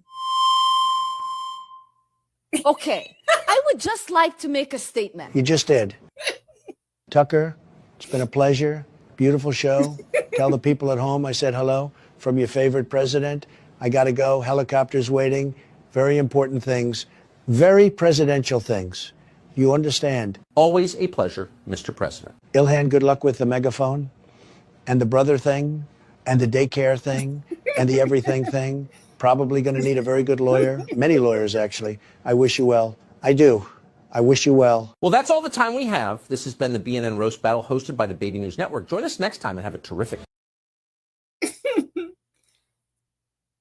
Okay, I would just like to make a statement. You just did. Tucker, it's been a pleasure. Beautiful show. Tell the people at home I said hello from your favorite president. I got to go. Helicopters waiting. Very important things. Very presidential things. You understand? Always a pleasure, Mr. President. Ilhan, good luck with the megaphone and the brother thing and the daycare thing and the everything thing. Probably going to need a very good lawyer. Many lawyers, actually. I wish you well. I do. I wish you well. Well, that's all the time we have. This has been the BNN Roast Battle hosted by the Baby News Network. Join us next time and have a terrific...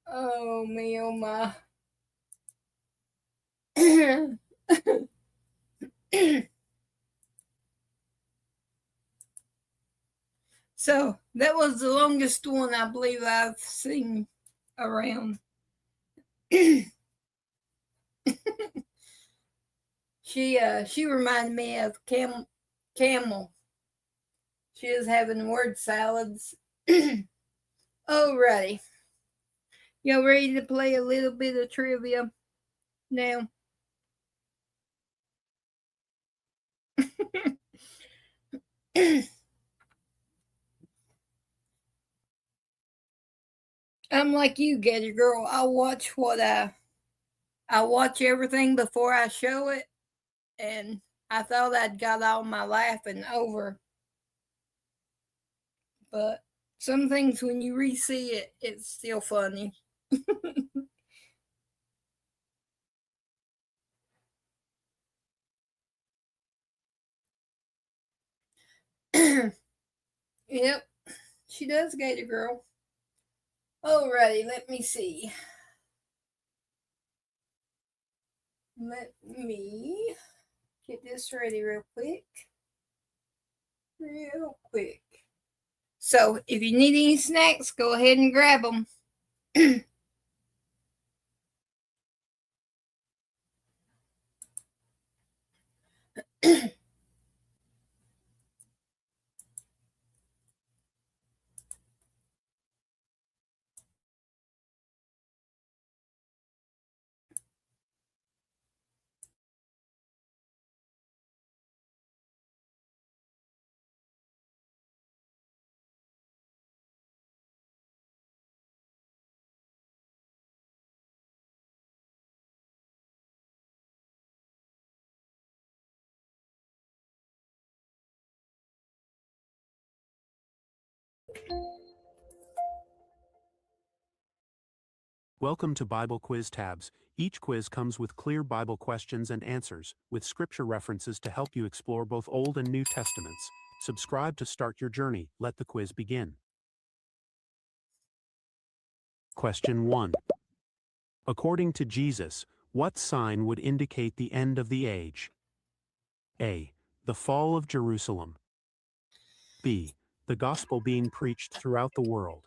Oh, me, oh, my. So that was the longest one I believe I've seen around. She reminded me of Camel. She was having word salads. Alrighty. Y'all ready to play a little bit of trivia now? I'm like you, Gator Girl. I watch everything before I show it, and I thought I'd got all my laughing over. But some things, when you re-see it, it's still funny. Yep, she does, Gator Girl. Alrighty, let me see. Let me get this ready real quick. So, if you need any snacks, go ahead and grab them. Welcome to Bible Quiz Tabs. Each quiz comes with clear Bible questions and answers, with scripture references to help you explore both Old and New Testaments. Subscribe to start your journey. Let the quiz begin. Question 1. According to Jesus, what sign would indicate the end of the age? A. The fall of Jerusalem. B. The gospel being preached throughout the world.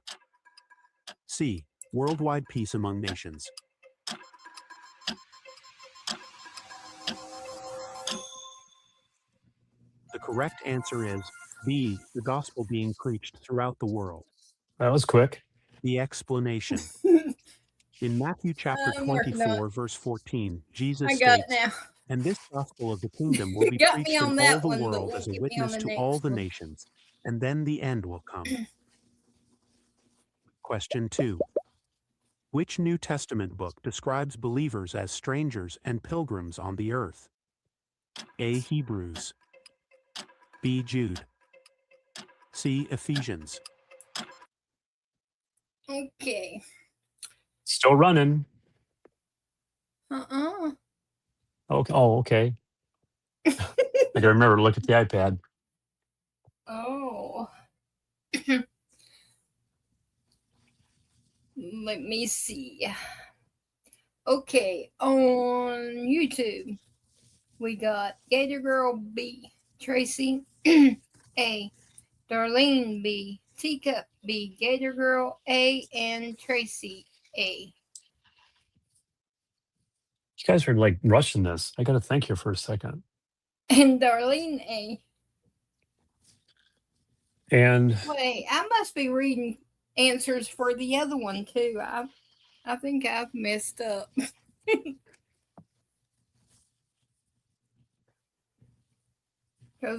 C. Worldwide peace among nations. The correct answer is B. The gospel being preached throughout the world. That was quick. The explanation. In Matthew chapter I'm working on 24, verse 14, Jesus I got it states, now. "And this gospel of the kingdom will be Got me preached on in that all the one, but world won't as a get me on witness the to all next the one. nations, and then the end will come." Question 2. Which New Testament book describes believers as strangers and pilgrims on the earth? A. Hebrews. B. Jude. C. Ephesians. Okay. Still running. Uh-uh. Okay. Oh, okay. I gotta remember to look at the iPad. Oh. Let me see. Okay, on YouTube, we got Gator Girl B, Tracy A, Darlene B, Teacup B, Gator Girl A, and Tracy A. You guys are like rushing this. I gotta think here for a second. And Darlene A. And Wait, I must be reading answers for the other one too. I think I've messed up. Because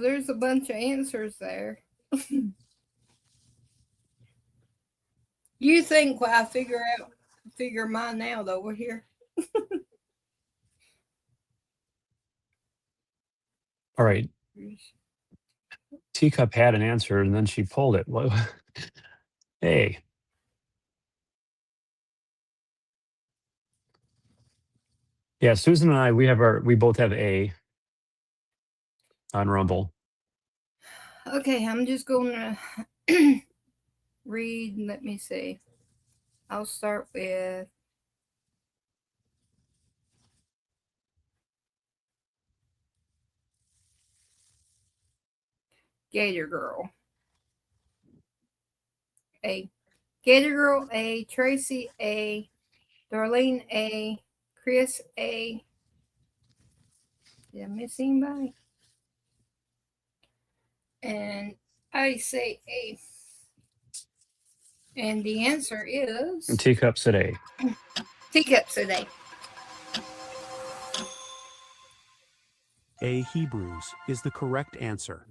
there's a bunch of answers there. You think while I figure mine out over here. all right. Teacup had an answer and then she pulled it. What? Hey. Yeah, Susan and I, we both have A on Rumble. Okay, I'm just going to read. Let me see. I'll start with Gator Girl. A. Gator Girl A. Tracy A. Darlene A. Chris A. Did I miss anybody? And I say A. And the answer is And teacups at A. teacups at A. A. Hebrews is the correct answer.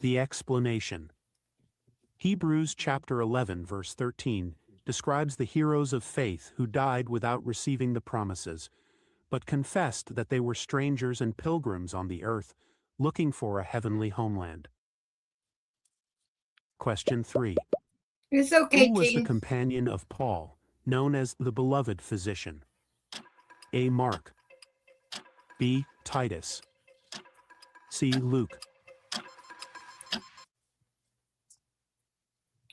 The explanation. Hebrews chapter 11 verse 13 describes the heroes of faith who died without receiving the promises, but confessed that they were strangers and pilgrims on the earth, looking for a heavenly homeland. Question 3. It's okay, Who was the Gene. companion of Paul, known as the beloved physician? A. Mark. B. Titus. C. Luke.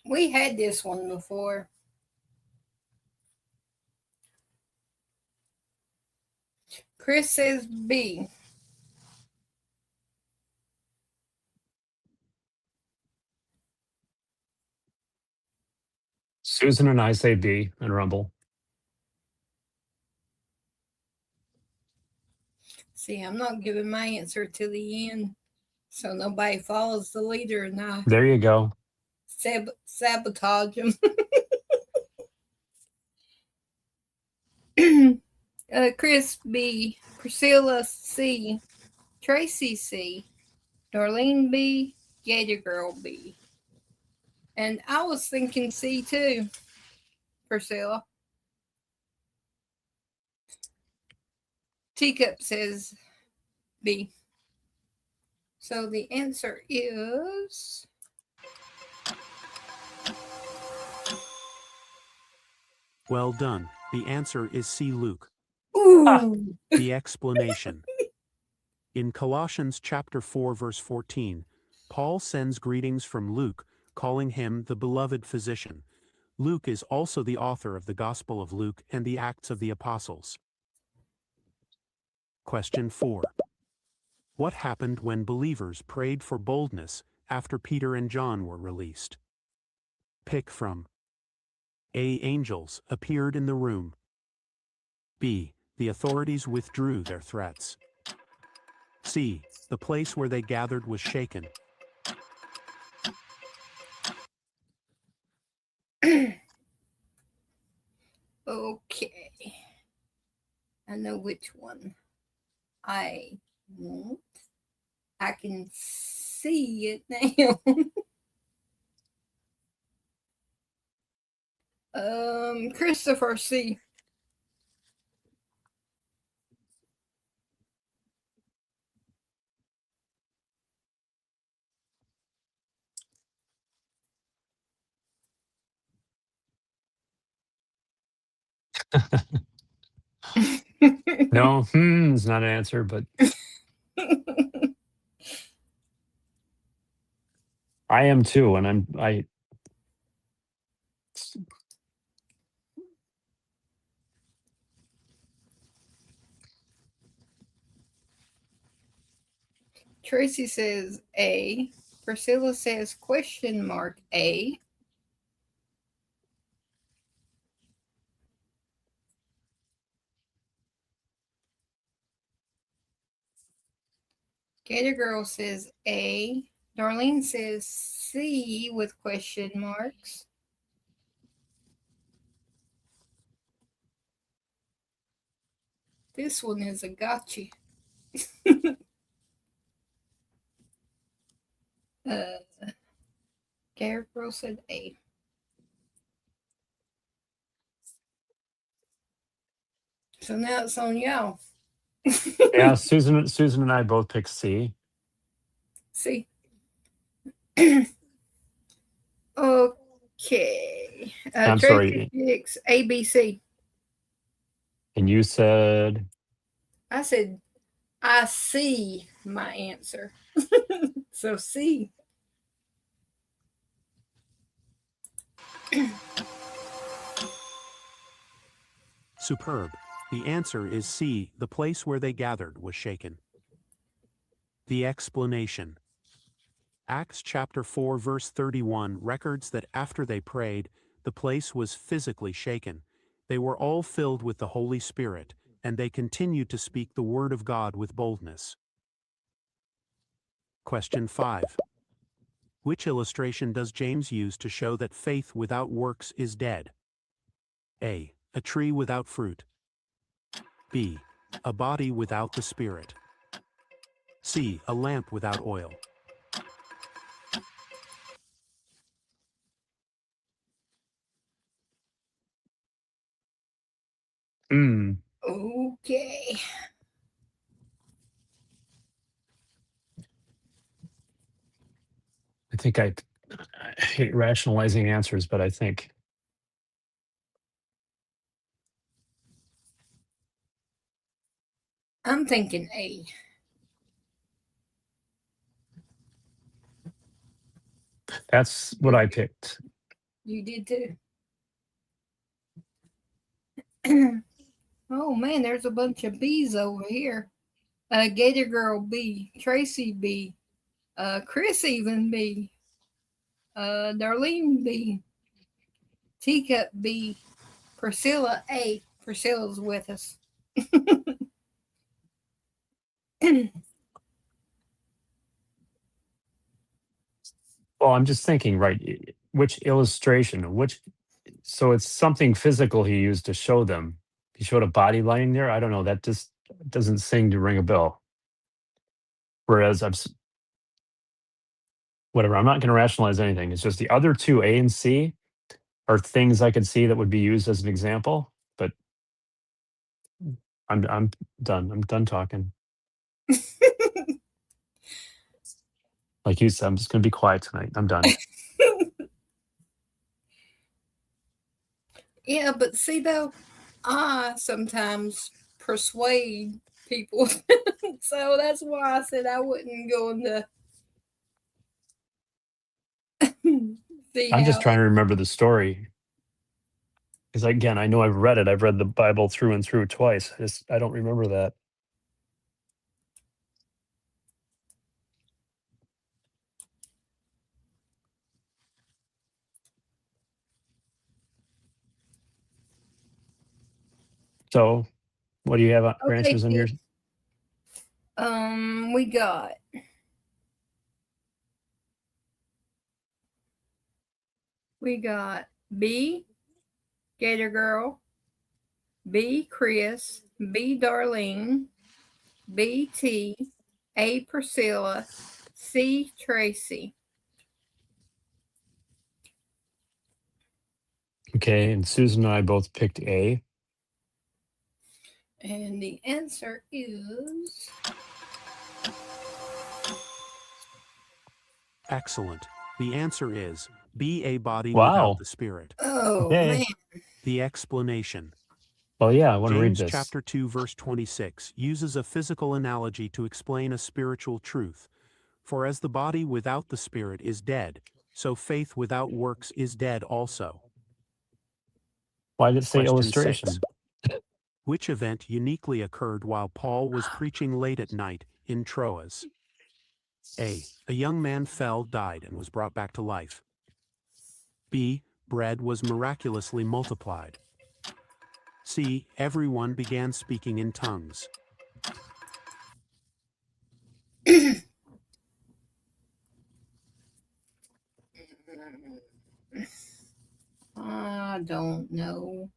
We had this one before. Chris says B. Susan and I say B and Rumble. See, I'm not giving my answer to the end, so nobody follows the leader and I There you go. sabotage them. Chris B. Priscilla C. Tracy C. Darlene B. Gator Girl B. And I was thinking C too, Priscilla. Teacup says B. So the answer is Well done. The answer is C. Luke. ooh. The explanation. In Colossians chapter 4 verse 14, Paul sends greetings from Luke, calling him the beloved physician. Luke is also the author of the Gospel of Luke and the Acts of the Apostles. Question 4. What happened when believers prayed for boldness after Peter and John were released? Pick from A. Angels appeared in the room. B. The authorities withdrew their threats. C. The place where they gathered was shaken. Okay. I know which one I want. I can see it now. Christopher C. No, is not an answer, but I am too, and I Tracy says A. Priscilla says question mark A. Gator Girl says A. Darlene says C with question marks. This one is a gotcha. Gator Girl said A. So now it's on y'all. yeah, Susan and I both picked C. C. Okay. I'm Tracy sorry. picks A, B, C. And you said I said I see my answer. So C. Superb. The answer is C. The place where they gathered was shaken. The explanation. Acts chapter 4 verse 31 records that after they prayed, the place was physically shaken. They were all filled with the Holy Spirit, and they continued to speak the word of God with boldness. Question 5. Which illustration does James use to show that faith without works is dead? A. A tree without fruit. B. A body without the Spirit. C. A lamp without oil. Okay. I think I hate rationalizing answers, but I think I'm thinking A. that's what I picked. You did too. Oh man, there's a bunch of B's over here. Gator Girl B, Tracy B, Chris even B, Darlene B, Teacup B, Priscilla A. Priscilla's with us. Well, I'm just thinking, right? Which illustration? So it's something physical he used to show them. He showed a body lying there. I don't know. That just doesn't seem to ring a bell. Whereas whatever. I'm not going to rationalize anything. It's just the other two, A and C, are things I could see that would be used as an example. But I'm done. I'm done talking. Like you said, I'm just going to be quiet tonight. I'm done. Yeah, but see though, I sometimes persuade people. So that's why I said I wouldn't go into I'm just trying to remember the story. Because again, I know I've read it. I've read the Bible through and through twice. I don't remember that. So, what do you have for answers on yours? We got B, Gator Girl, B, Chris, B, Darlene, B, T, A, Priscilla, C, Tracy. Okay, and Susan and I both picked A. And the answer is Excellent. The answer is B, a body Wow. without the Spirit. Oh, man. The explanation. Well, yeah, I want to read James this. chapter 2 verse 26 uses a physical analogy to explain a spiritual truth. For as the body without the Spirit is dead, so faith without works is dead also. Why did it say Question illustration? 6. Which event uniquely occurred while Paul was preaching late at night in Troas? A. A young man fell, died, and was brought back to life. B. Bread was miraculously multiplied. C. Everyone began speaking in tongues. I don't know.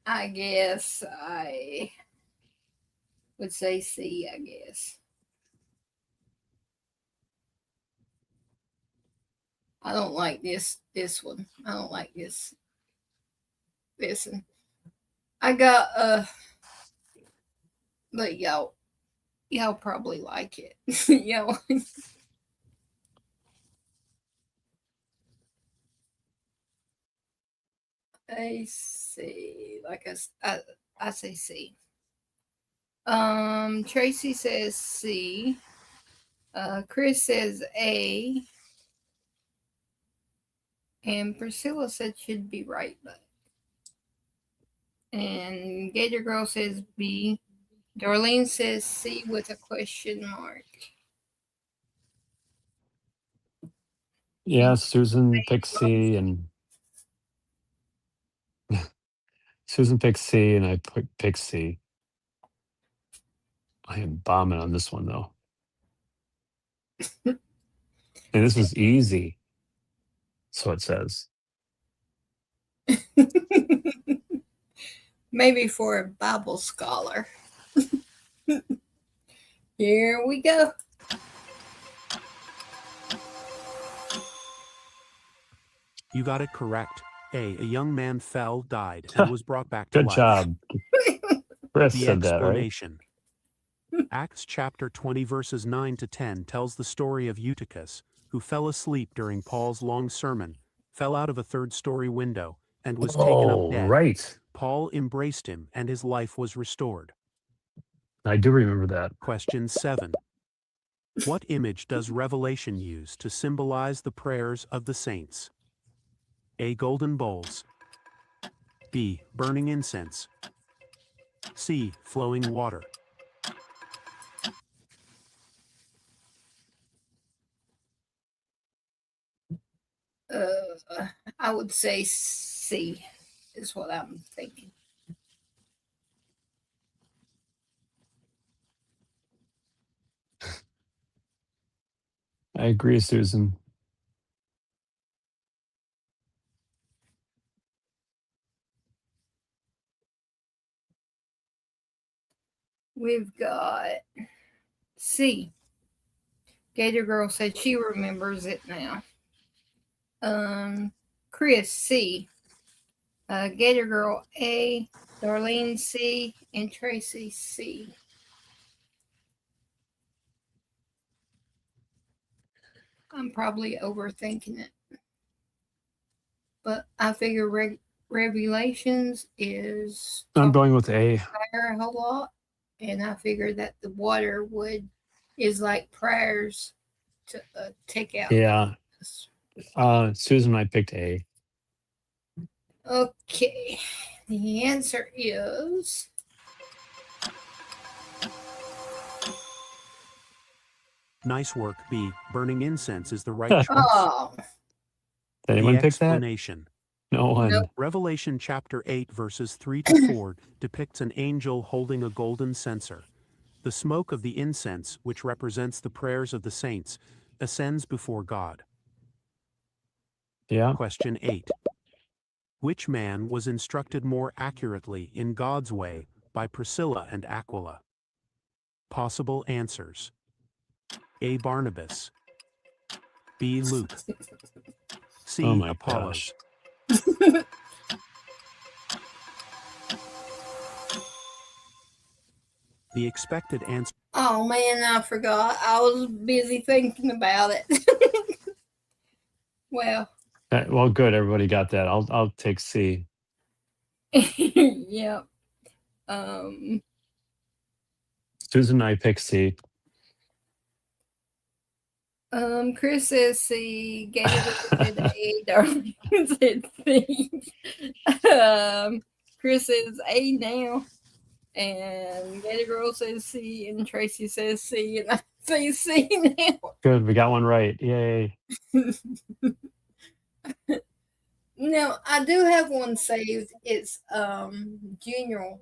I guess I would say C, I guess. I don't like this one. I don't like this one. I got but y'all probably like it. Y'all. I see. Like I say C. Tracy says C. Chris says A. And Priscilla said should be right, but. And Gator Girl says B. Darlene says C with a question mark. Yeah, Susan picked C, and Susan picked C, and I picked C. I am bombing on this one though. And this was easy. So it says. Maybe for a Bible scholar. Here we go. You got it correct. A young man fell, died, and was brought back to Good life. job. Chris The said that, right? explanation. Acts chapter 20 verses 9 to 10 tells the story of Eutychus, who fell asleep during Paul's long sermon, fell out of a third-story window, and was taken up dead. Right. Paul embraced him, and his life was restored. I do remember that. Question 7. What image does Revelation use to symbolize the prayers of the saints? A. Golden bowls. B. Burning incense. C. Flowing water. I would say C is what I'm thinking. I agree, Susan. We've got C. Gator Girl said she remembers it now. Chris C. Gator Girl A. Darlene C. And Tracy C. I'm probably overthinking it. But I figure Revelations is I'm going with A. fire a whole lot. And I figured that the water is like prayers to take out. Yeah. Susan and I picked A. Okay. The answer is Nice work, B. Burning incense is the right choice. oh. Did anyone The pick that? explanation. No one. Nope. Revelation chapter 8 verses 3 to 4 depicts an angel holding a golden censer. The smoke of the incense, which represents the prayers of the saints, ascends before God. Yeah. Question 8. Which man was instructed more accurately in God's way by Priscilla and Aquila? Possible answers. A. Barnabas. B. Luke. C. Oh my Apollos. gosh. The expected answer. Oh man, I forgot. I was busy thinking about it. Well, Well, good. Everybody got that. I'll take C. yep. Susan and I picked C. Chris says C. Gator said A. Darling said C. Chris says A now. And Gator Girl says C. And Tracy says C. And I say C now. Good. We got one right. Yay. No, I do have one saved. It's general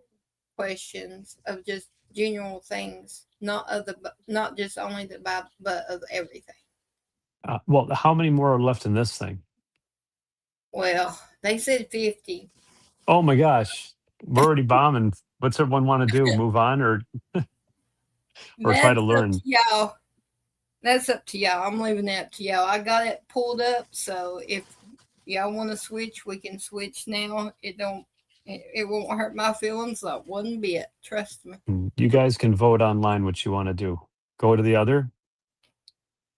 questions of just general things, not just only the Bible, but of everything. Well, how many more are left in this thing? Well, they said 50. Oh my gosh. We're already bombing. What's everyone want to do? Move on or try to learn? Up to y'all. That's up to y'all. I'm leaving that up to y'all. I got it pulled up, so if y'all want to switch, we can switch now. It won't hurt my feelings like one bit. Trust me. You guys can vote online what you want to do. Go to the other.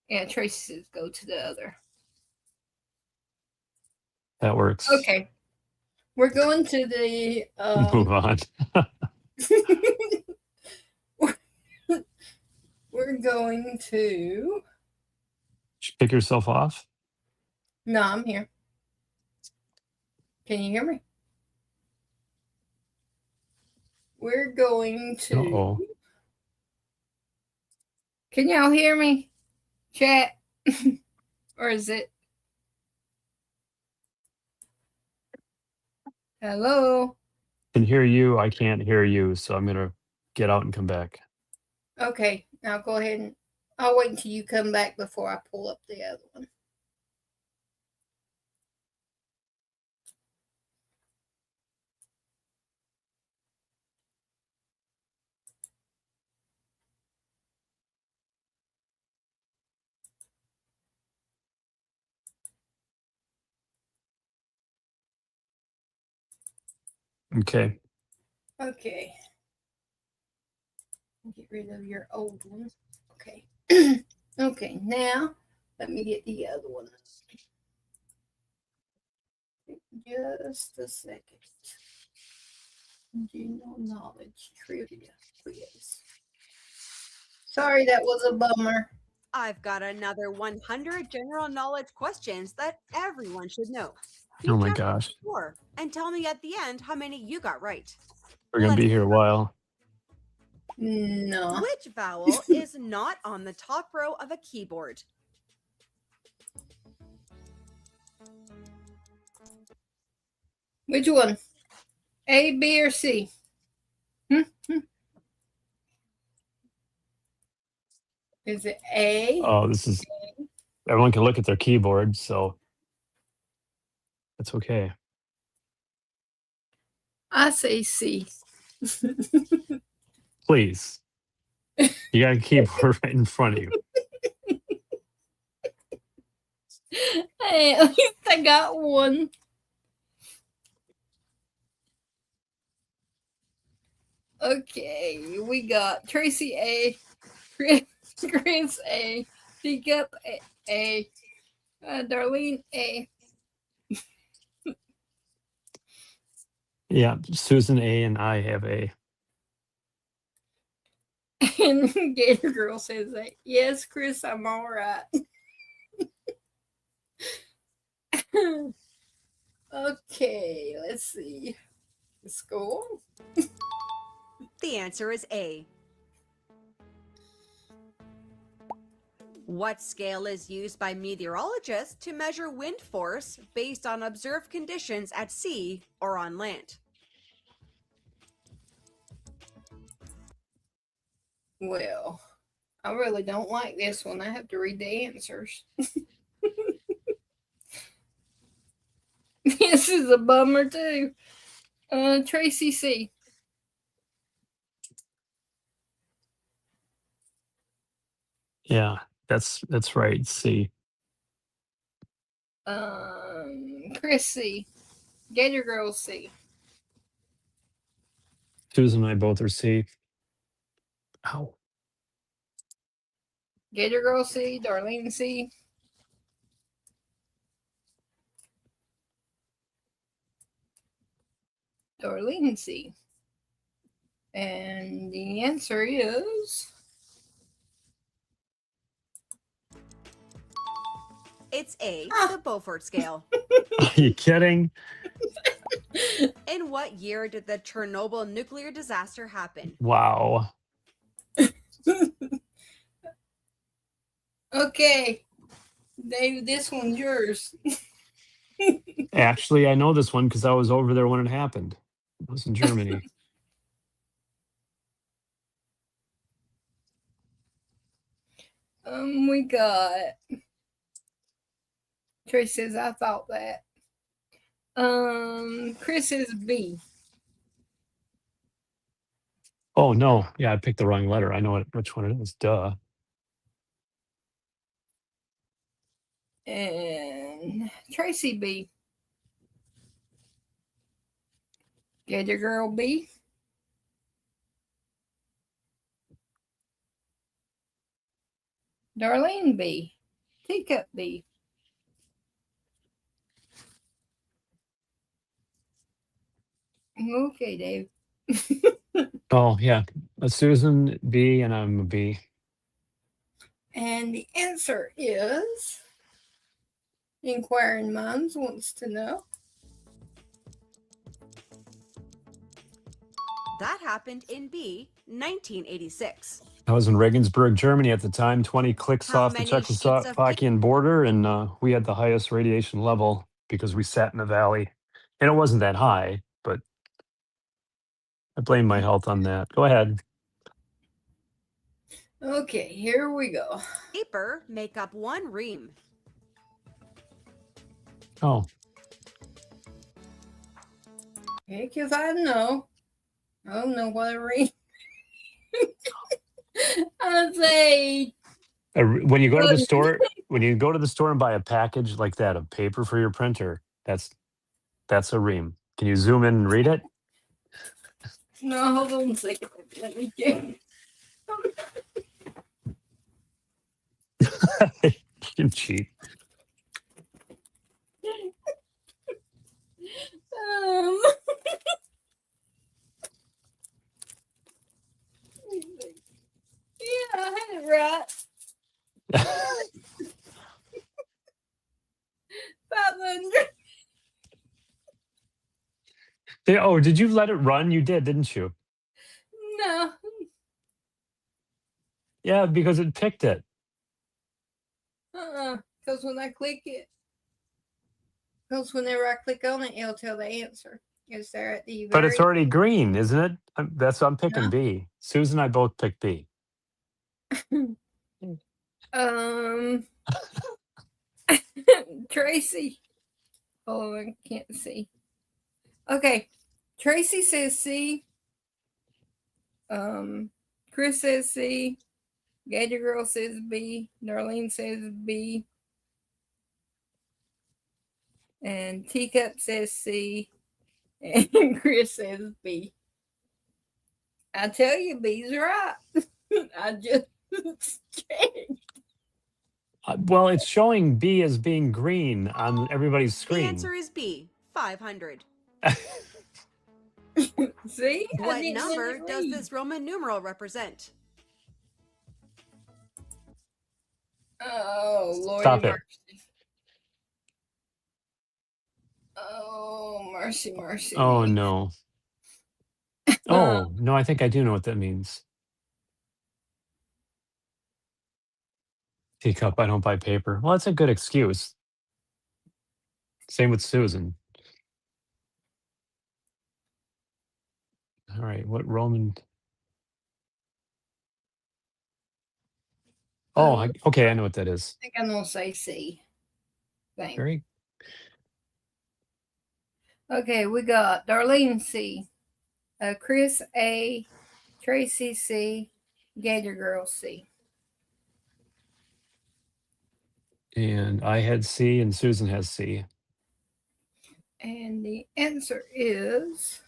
Yeah, Tracy says go to the other. That works. Okay. We're going to the Move on. we're going to Pick yourself off. No, I'm here. Can you hear me? we're going to. Uh-oh. Can y'all hear me? Chat? Or is it? Hello? I can hear you. I can't hear you, so I'm going to get out and come back. Okay, now go ahead and I'll wait until you come back before I pull up the other one. Okay. Okay. Get rid of your old one. Okay. Okay, now let me get the other one. Just a second. General knowledge trivia quiz. Sorry, that was a bummer. I've got another 100 general knowledge questions that everyone should know. Oh my gosh. Score and tell me at the end how many you got right. We're going to be here a while. No. Which vowel is not on the top row of a keyboard? Which one? A, B, or C? Is it A? Oh, this is... Everyone can look at their keyboard, so that's okay. I say C. Please. You got a keyboard right in front of you. Hey, at least I got one. Okay, we got Tracy A, Chris A, Teacup A, Darlene A. Yeah, Susan A and I have A. And Gator Girl says that, yes, Chris, I'm all right. Okay, let's see. The score? The answer is A. What scale is used by meteorologists to measure wind force based on observed conditions at sea or on land? Well, I really don't like this one. I have to read the answers. This is a bummer too. Tracy C. Yeah, that's right. C. Chris C. Gator Girl C. Susan and I both are C. Ow. Gator Girl C. Darlene C. Darlene C. And the answer is... It's A, the Beaufort scale. Are you kidding? In what year did the Chernobyl nuclear disaster happen? Wow. Okay. Dave, this one's yours. Actually, I know this one because I was over there when it happened. It was in Germany. We got... Trace says, I thought that. Chris is B. Oh, no. Yeah, I picked the wrong letter. I know which one it is. Duh. And Tracy B. Gator Girl B. Darlene B. Teacup B. Okay, Dave. Oh, yeah. A Susan B and I'm a B. And the answer is... Inquiring Minds wants to know. That happened in B, 1986. I was in Regensburg, Germany at the time, 20 clicks How off the many sheets of Czechoslovakian border, and we had the highest radiation level because we sat in a valley. And it wasn't that high, but I blame my health on that. Go ahead. Okay, here we go. Paper make up one ream. Oh, Heck if I know. I don't know what I read. I'd say when you go to the store, and buy a package like that of paper for your printer, that's a ream. Can you zoom in and read it? no, hold on a second. Let me get You can cheat. yeah, I had it right. 500. Oh, did you let it run? You did, didn't you? No. Yeah, because it picked it. Because when I click it, because whenever I click on it, it'll tell the answer. Is there at the But it's very already green, isn't it? That's what I'm picking. No. B. Susan and I both picked B. Tracy. Oh, I can't see. Okay. Tracy says C. Chris says C. Gator Girl says B. Darlene says B. And Teacup says C. And Chris says B. I tell you, B's right. I just checked. Well, it's showing B as being green on everybody's The screen. answer is B, 500. See? What number does this Roman numeral represent? Oh, Lord. Stop it. Oh, mercy, mercy. Oh, no. Oh, no, I think I do know what that means. Teacup, I don't buy paper. Well, that's a good excuse. Same with Susan. All right, what Roman? Oh, okay, I know what that is. I think I'm going to say C. Thanks. Very. Okay, we got Darlene C. Chris A. Tracy C. Gator Girl C. And I had C and Susan has C. And the answer is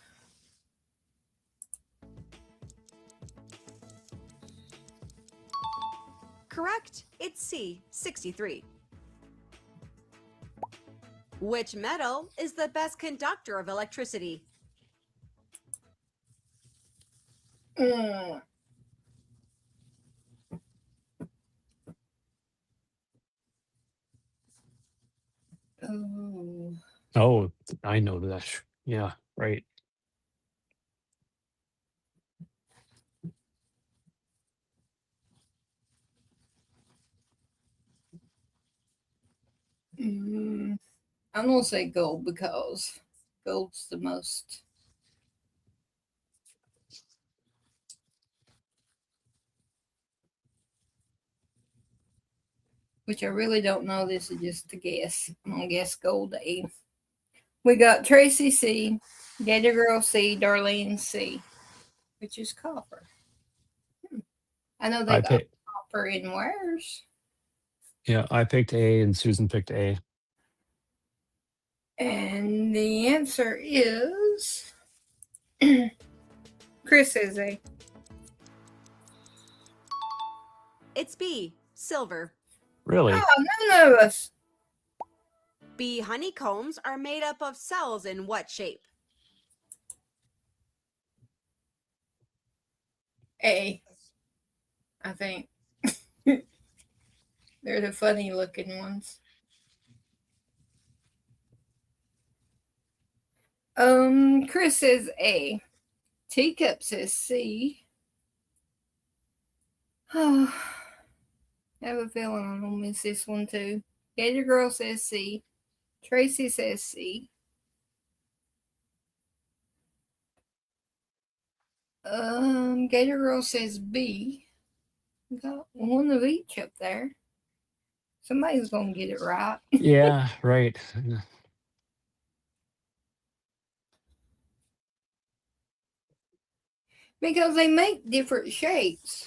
Correct. It's C, 63. Which metal is the best conductor of electricity? Oh, I know that. Yeah, right. I'm going to say gold because gold's the most. Which I really don't know. This is just a guess. I'm going to guess gold A. We got Tracy C, Gator Girl C, Darlene C, which is copper. I know they got copper in wires. Yeah, I picked A and Susan picked A. And the answer is Chris says A. It's B, silver. Really? Oh, none of us. Bee honeycombs are made up of cells in what shape? A. I think. They're the funny looking ones. Chris says A. Teacup says C. I have a feeling I'm going to miss this one too. Gator Girl says C. Tracy says C. Gator Girl says B. Got one of each up there. Somebody's going to get it right. Yeah, right. Because they make different shapes.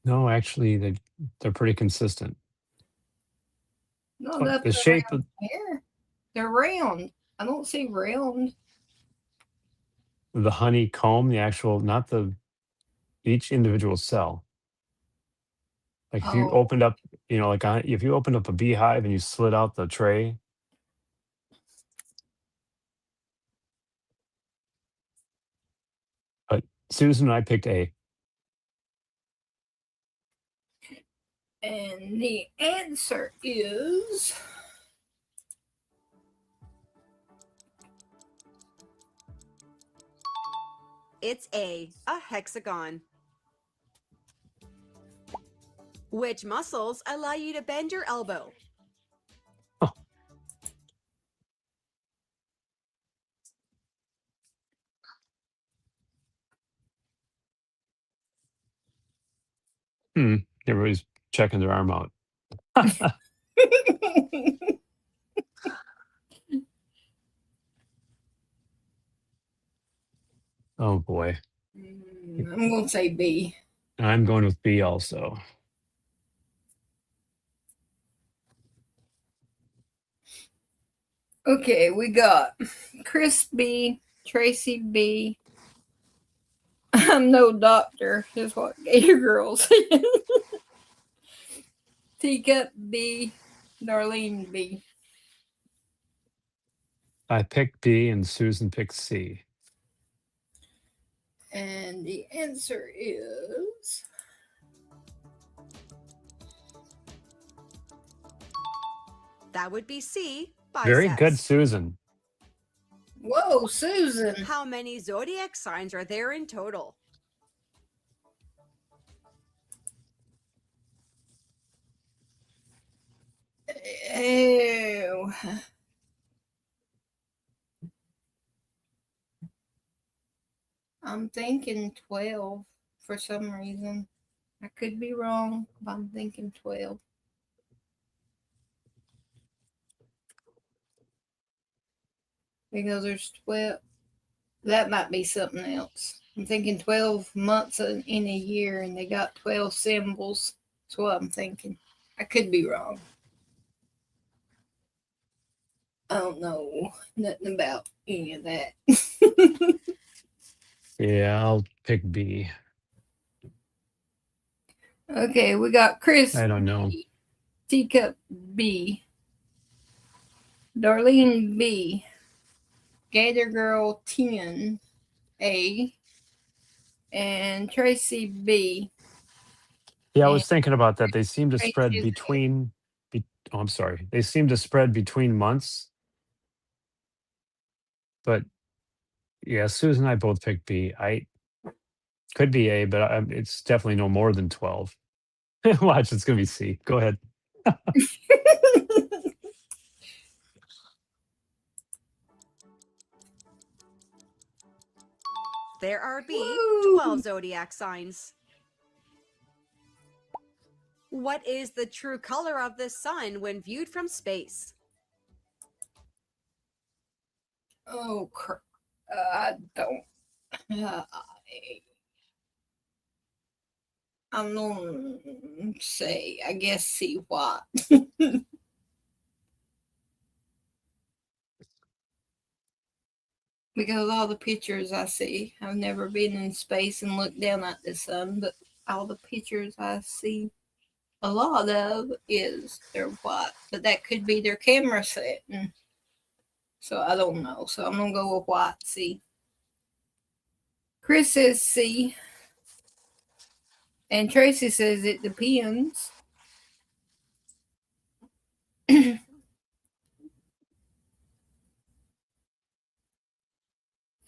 No, actually, they're pretty consistent. Not But up the shape around of here. They're round. I don't see round. the honeycomb, the actual, not each individual cell. Like if you Oh, opened up, if you opened up a beehive and you slid out the tray. But Susan and I picked A. and the answer is It's a hexagon. Which muscles allow you to bend your elbow? Everybody's checking their arm out. Oh boy. I'm going to say B. I'm going with B also. Okay, we got Chris B, Tracy B. I'm no doctor, is what Gator Girl said. Teacup B, Darlene B. I picked B and Susan picked C. And the answer is That would be C, biceps. Very good, Susan. whoa, Susan. How many zodiac signs are there in total? Ew. I'm thinking 12 for some reason. I could be wrong, but I'm thinking 12. Because there's 12. That might be something else. I'm thinking 12 months in a year and they got 12 symbols. That's what I'm thinking. I could be wrong. I don't know nothing about any of that. Yeah, I'll pick B. Okay, we got Chris I don't know. B, Teacup B, Darlene B, Gator Girl 10 A, and Tracy B. Yeah, I was thinking about that. They seem to spread Tracy's between. Oh, I'm sorry. They seem to spread between months. But yeah, Susan and I both picked B. I could be A, but it's definitely no more than 12. Watch, it's going to be C. Go ahead. There are B, Woo! 12 zodiac signs. What is the true color of the sun when viewed from space? Oh, I don't. I'm going to say, I guess, see what. Because all the pictures I see, I've never been in space and looked down at the sun, but all the pictures I see, a lot of is they're white, but that could be their camera setting. So I don't know. So I'm going to go with white, C. Chris says C. And Tracy says it depends.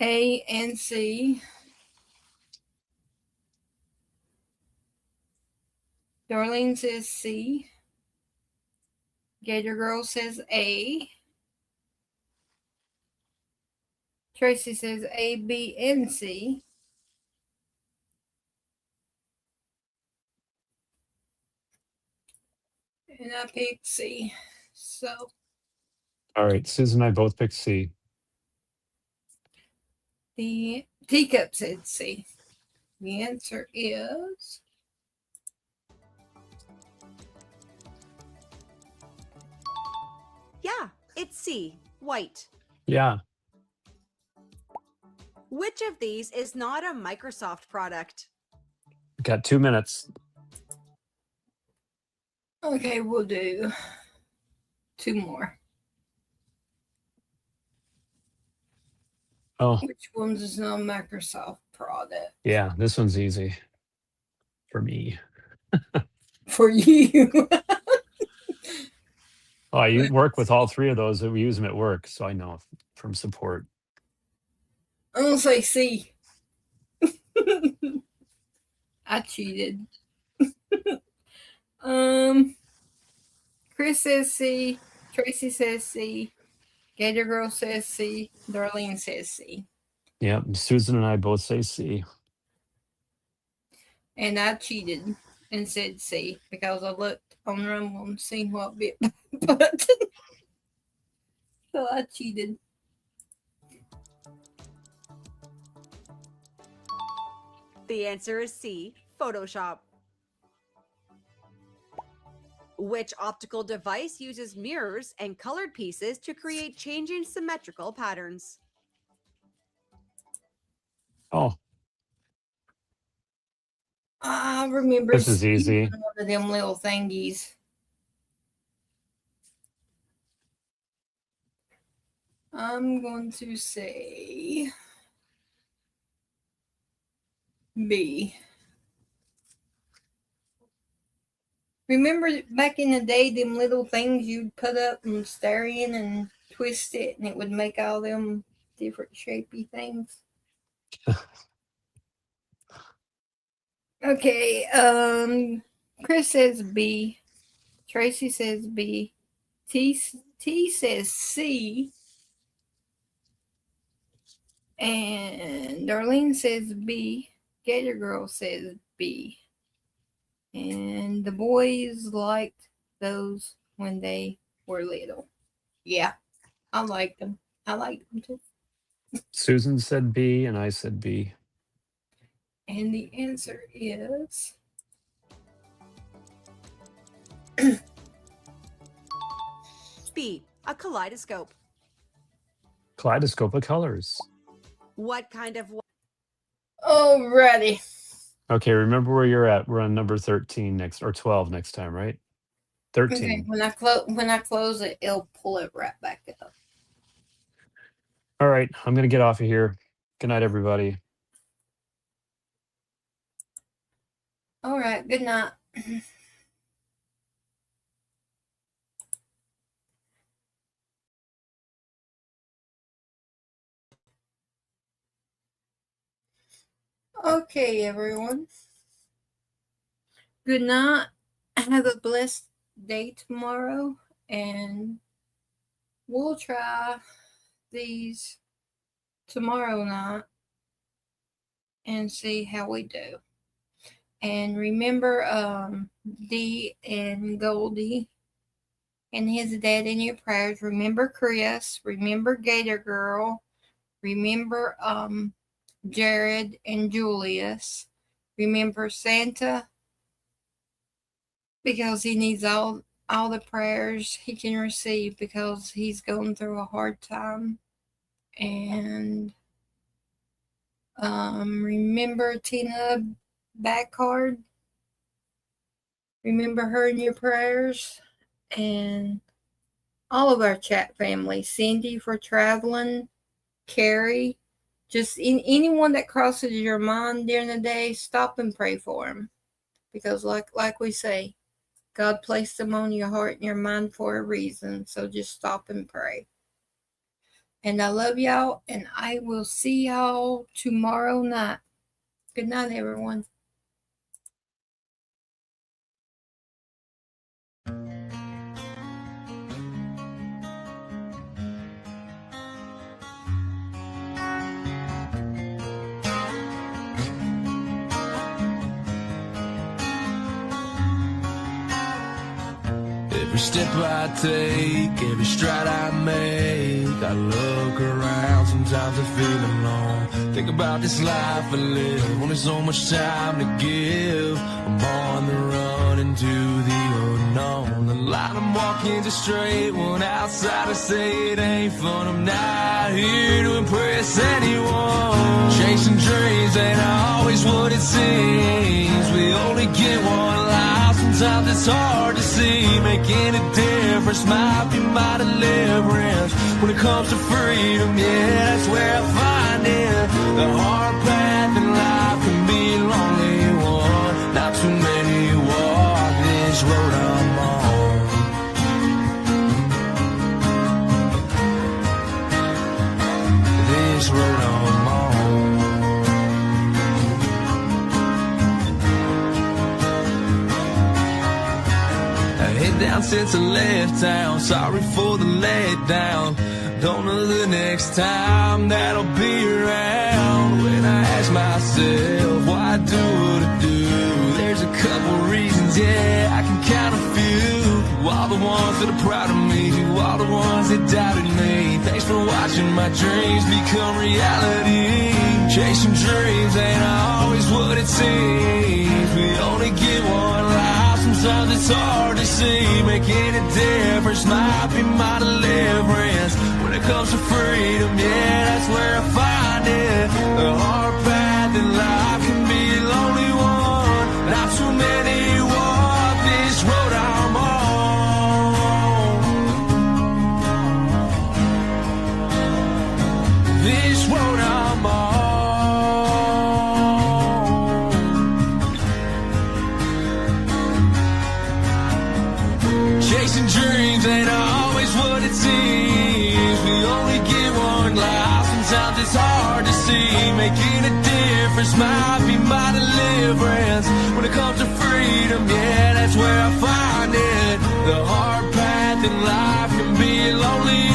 A and C. Darlene says C. Gator Girl says A. Tracy says A, B, and C. And I picked C. So All right, Susan and I both picked C. the teacup said C. The answer is Yeah, it's C, white. Yeah. Which of these is not a Microsoft product? Got 2 minutes. okay. We'll do 2 more. Oh, Which one's is not a Microsoft product yeah, this one's easy for me. for you? Oh, I work with all 3 of those. We use them at work, so I know from support. I'm gonna say C. I cheated. Chris says C. Tracy says C. Gator Girl says C. Darlene says C. Yeah, Susan and I both say C. And I cheated and said C because I looked on Rumble and seen what bit button. So I cheated. The answer is C, Photoshop. Which optical device uses mirrors and colored pieces to create changing symmetrical patterns? Oh, I remember this is easy. seeing one of them little thingies. I'm going to say B. Remember back in the day, them little things you'd put up and stare in and twist it, and it would make all them different shapy things? Okay, Chris says B. Tracy says B. T says C. And Darlene says B. Gator Girl says B. And the boys liked those when they were little. Yeah, I liked them. I liked them too. Susan said B and I said B. And the answer is B, a kaleidoscope. Kaleidoscope of colors. What kind of alrighty. Okay, remember where you're at. We're on number 13 next, or 12 next time, right? 13. Okay, when I close it, it'll pull it right back up. All right, I'm going to get off of here. Good night, everybody. All right, good night. Okay, everyone. Good night. Have a blessed day tomorrow, and we'll try these tomorrow night and see how we do. And remember Dee and Goldie and his dad in your prayers. Remember Chris. Remember Gator Girl. Remember Jared and Julius. Remember Santa, because he needs all the prayers he can receive because he's going through a hard time. And remember Tina Backcard. Remember her in your prayers. And all of our chat family. Cindy for traveling. Carrie. Just anyone that crosses your mind during the day, stop and pray for them. Because like we say, God placed them on your heart and your mind for a reason. So just stop and pray. And I love y'all, and I will see y'all tomorrow night. Good night, everyone. Every step I take, every stride I make, I look around, sometimes I feel alone. Think about this life I live, only so much time to give. I'm on the run into the unknown. The line I'm walking's a straight one, outside I say it ain't fun. I'm not here to impress anyone. Chasing dreams ain't always what it seems. We only get one life, sometimes it's hard to see. Making a difference might be my deliverance. When it comes to freedom, yeah, that's where I find it. The hard path in life can be a lonely one. Not too many walk this road I'm on. This road I'm on. Head down since I left town, sorry for the letdown. Don't know the next time that I'll be around. When I ask myself why I do what I do, there's a couple reasons, yeah, I can count a few. To all the ones that are proud of me, to all the ones that doubted me, thanks for watching my dreams become reality. Chasing dreams ain't always what it seems. We only get one life, sometimes it's hard to see. Making a difference might be my deliverance. When it comes to freedom, yeah, that's where I find it. The hard path in life can be a lonely one. Not too many walk this road I'm on. This road I'm on. Chasing dreams ain't always what it seems. We only get one life, sometimes it's hard to see. Making a difference might be my deliverance. When it comes to freedom, yeah, that's where I find it. The hard path in life can be lonely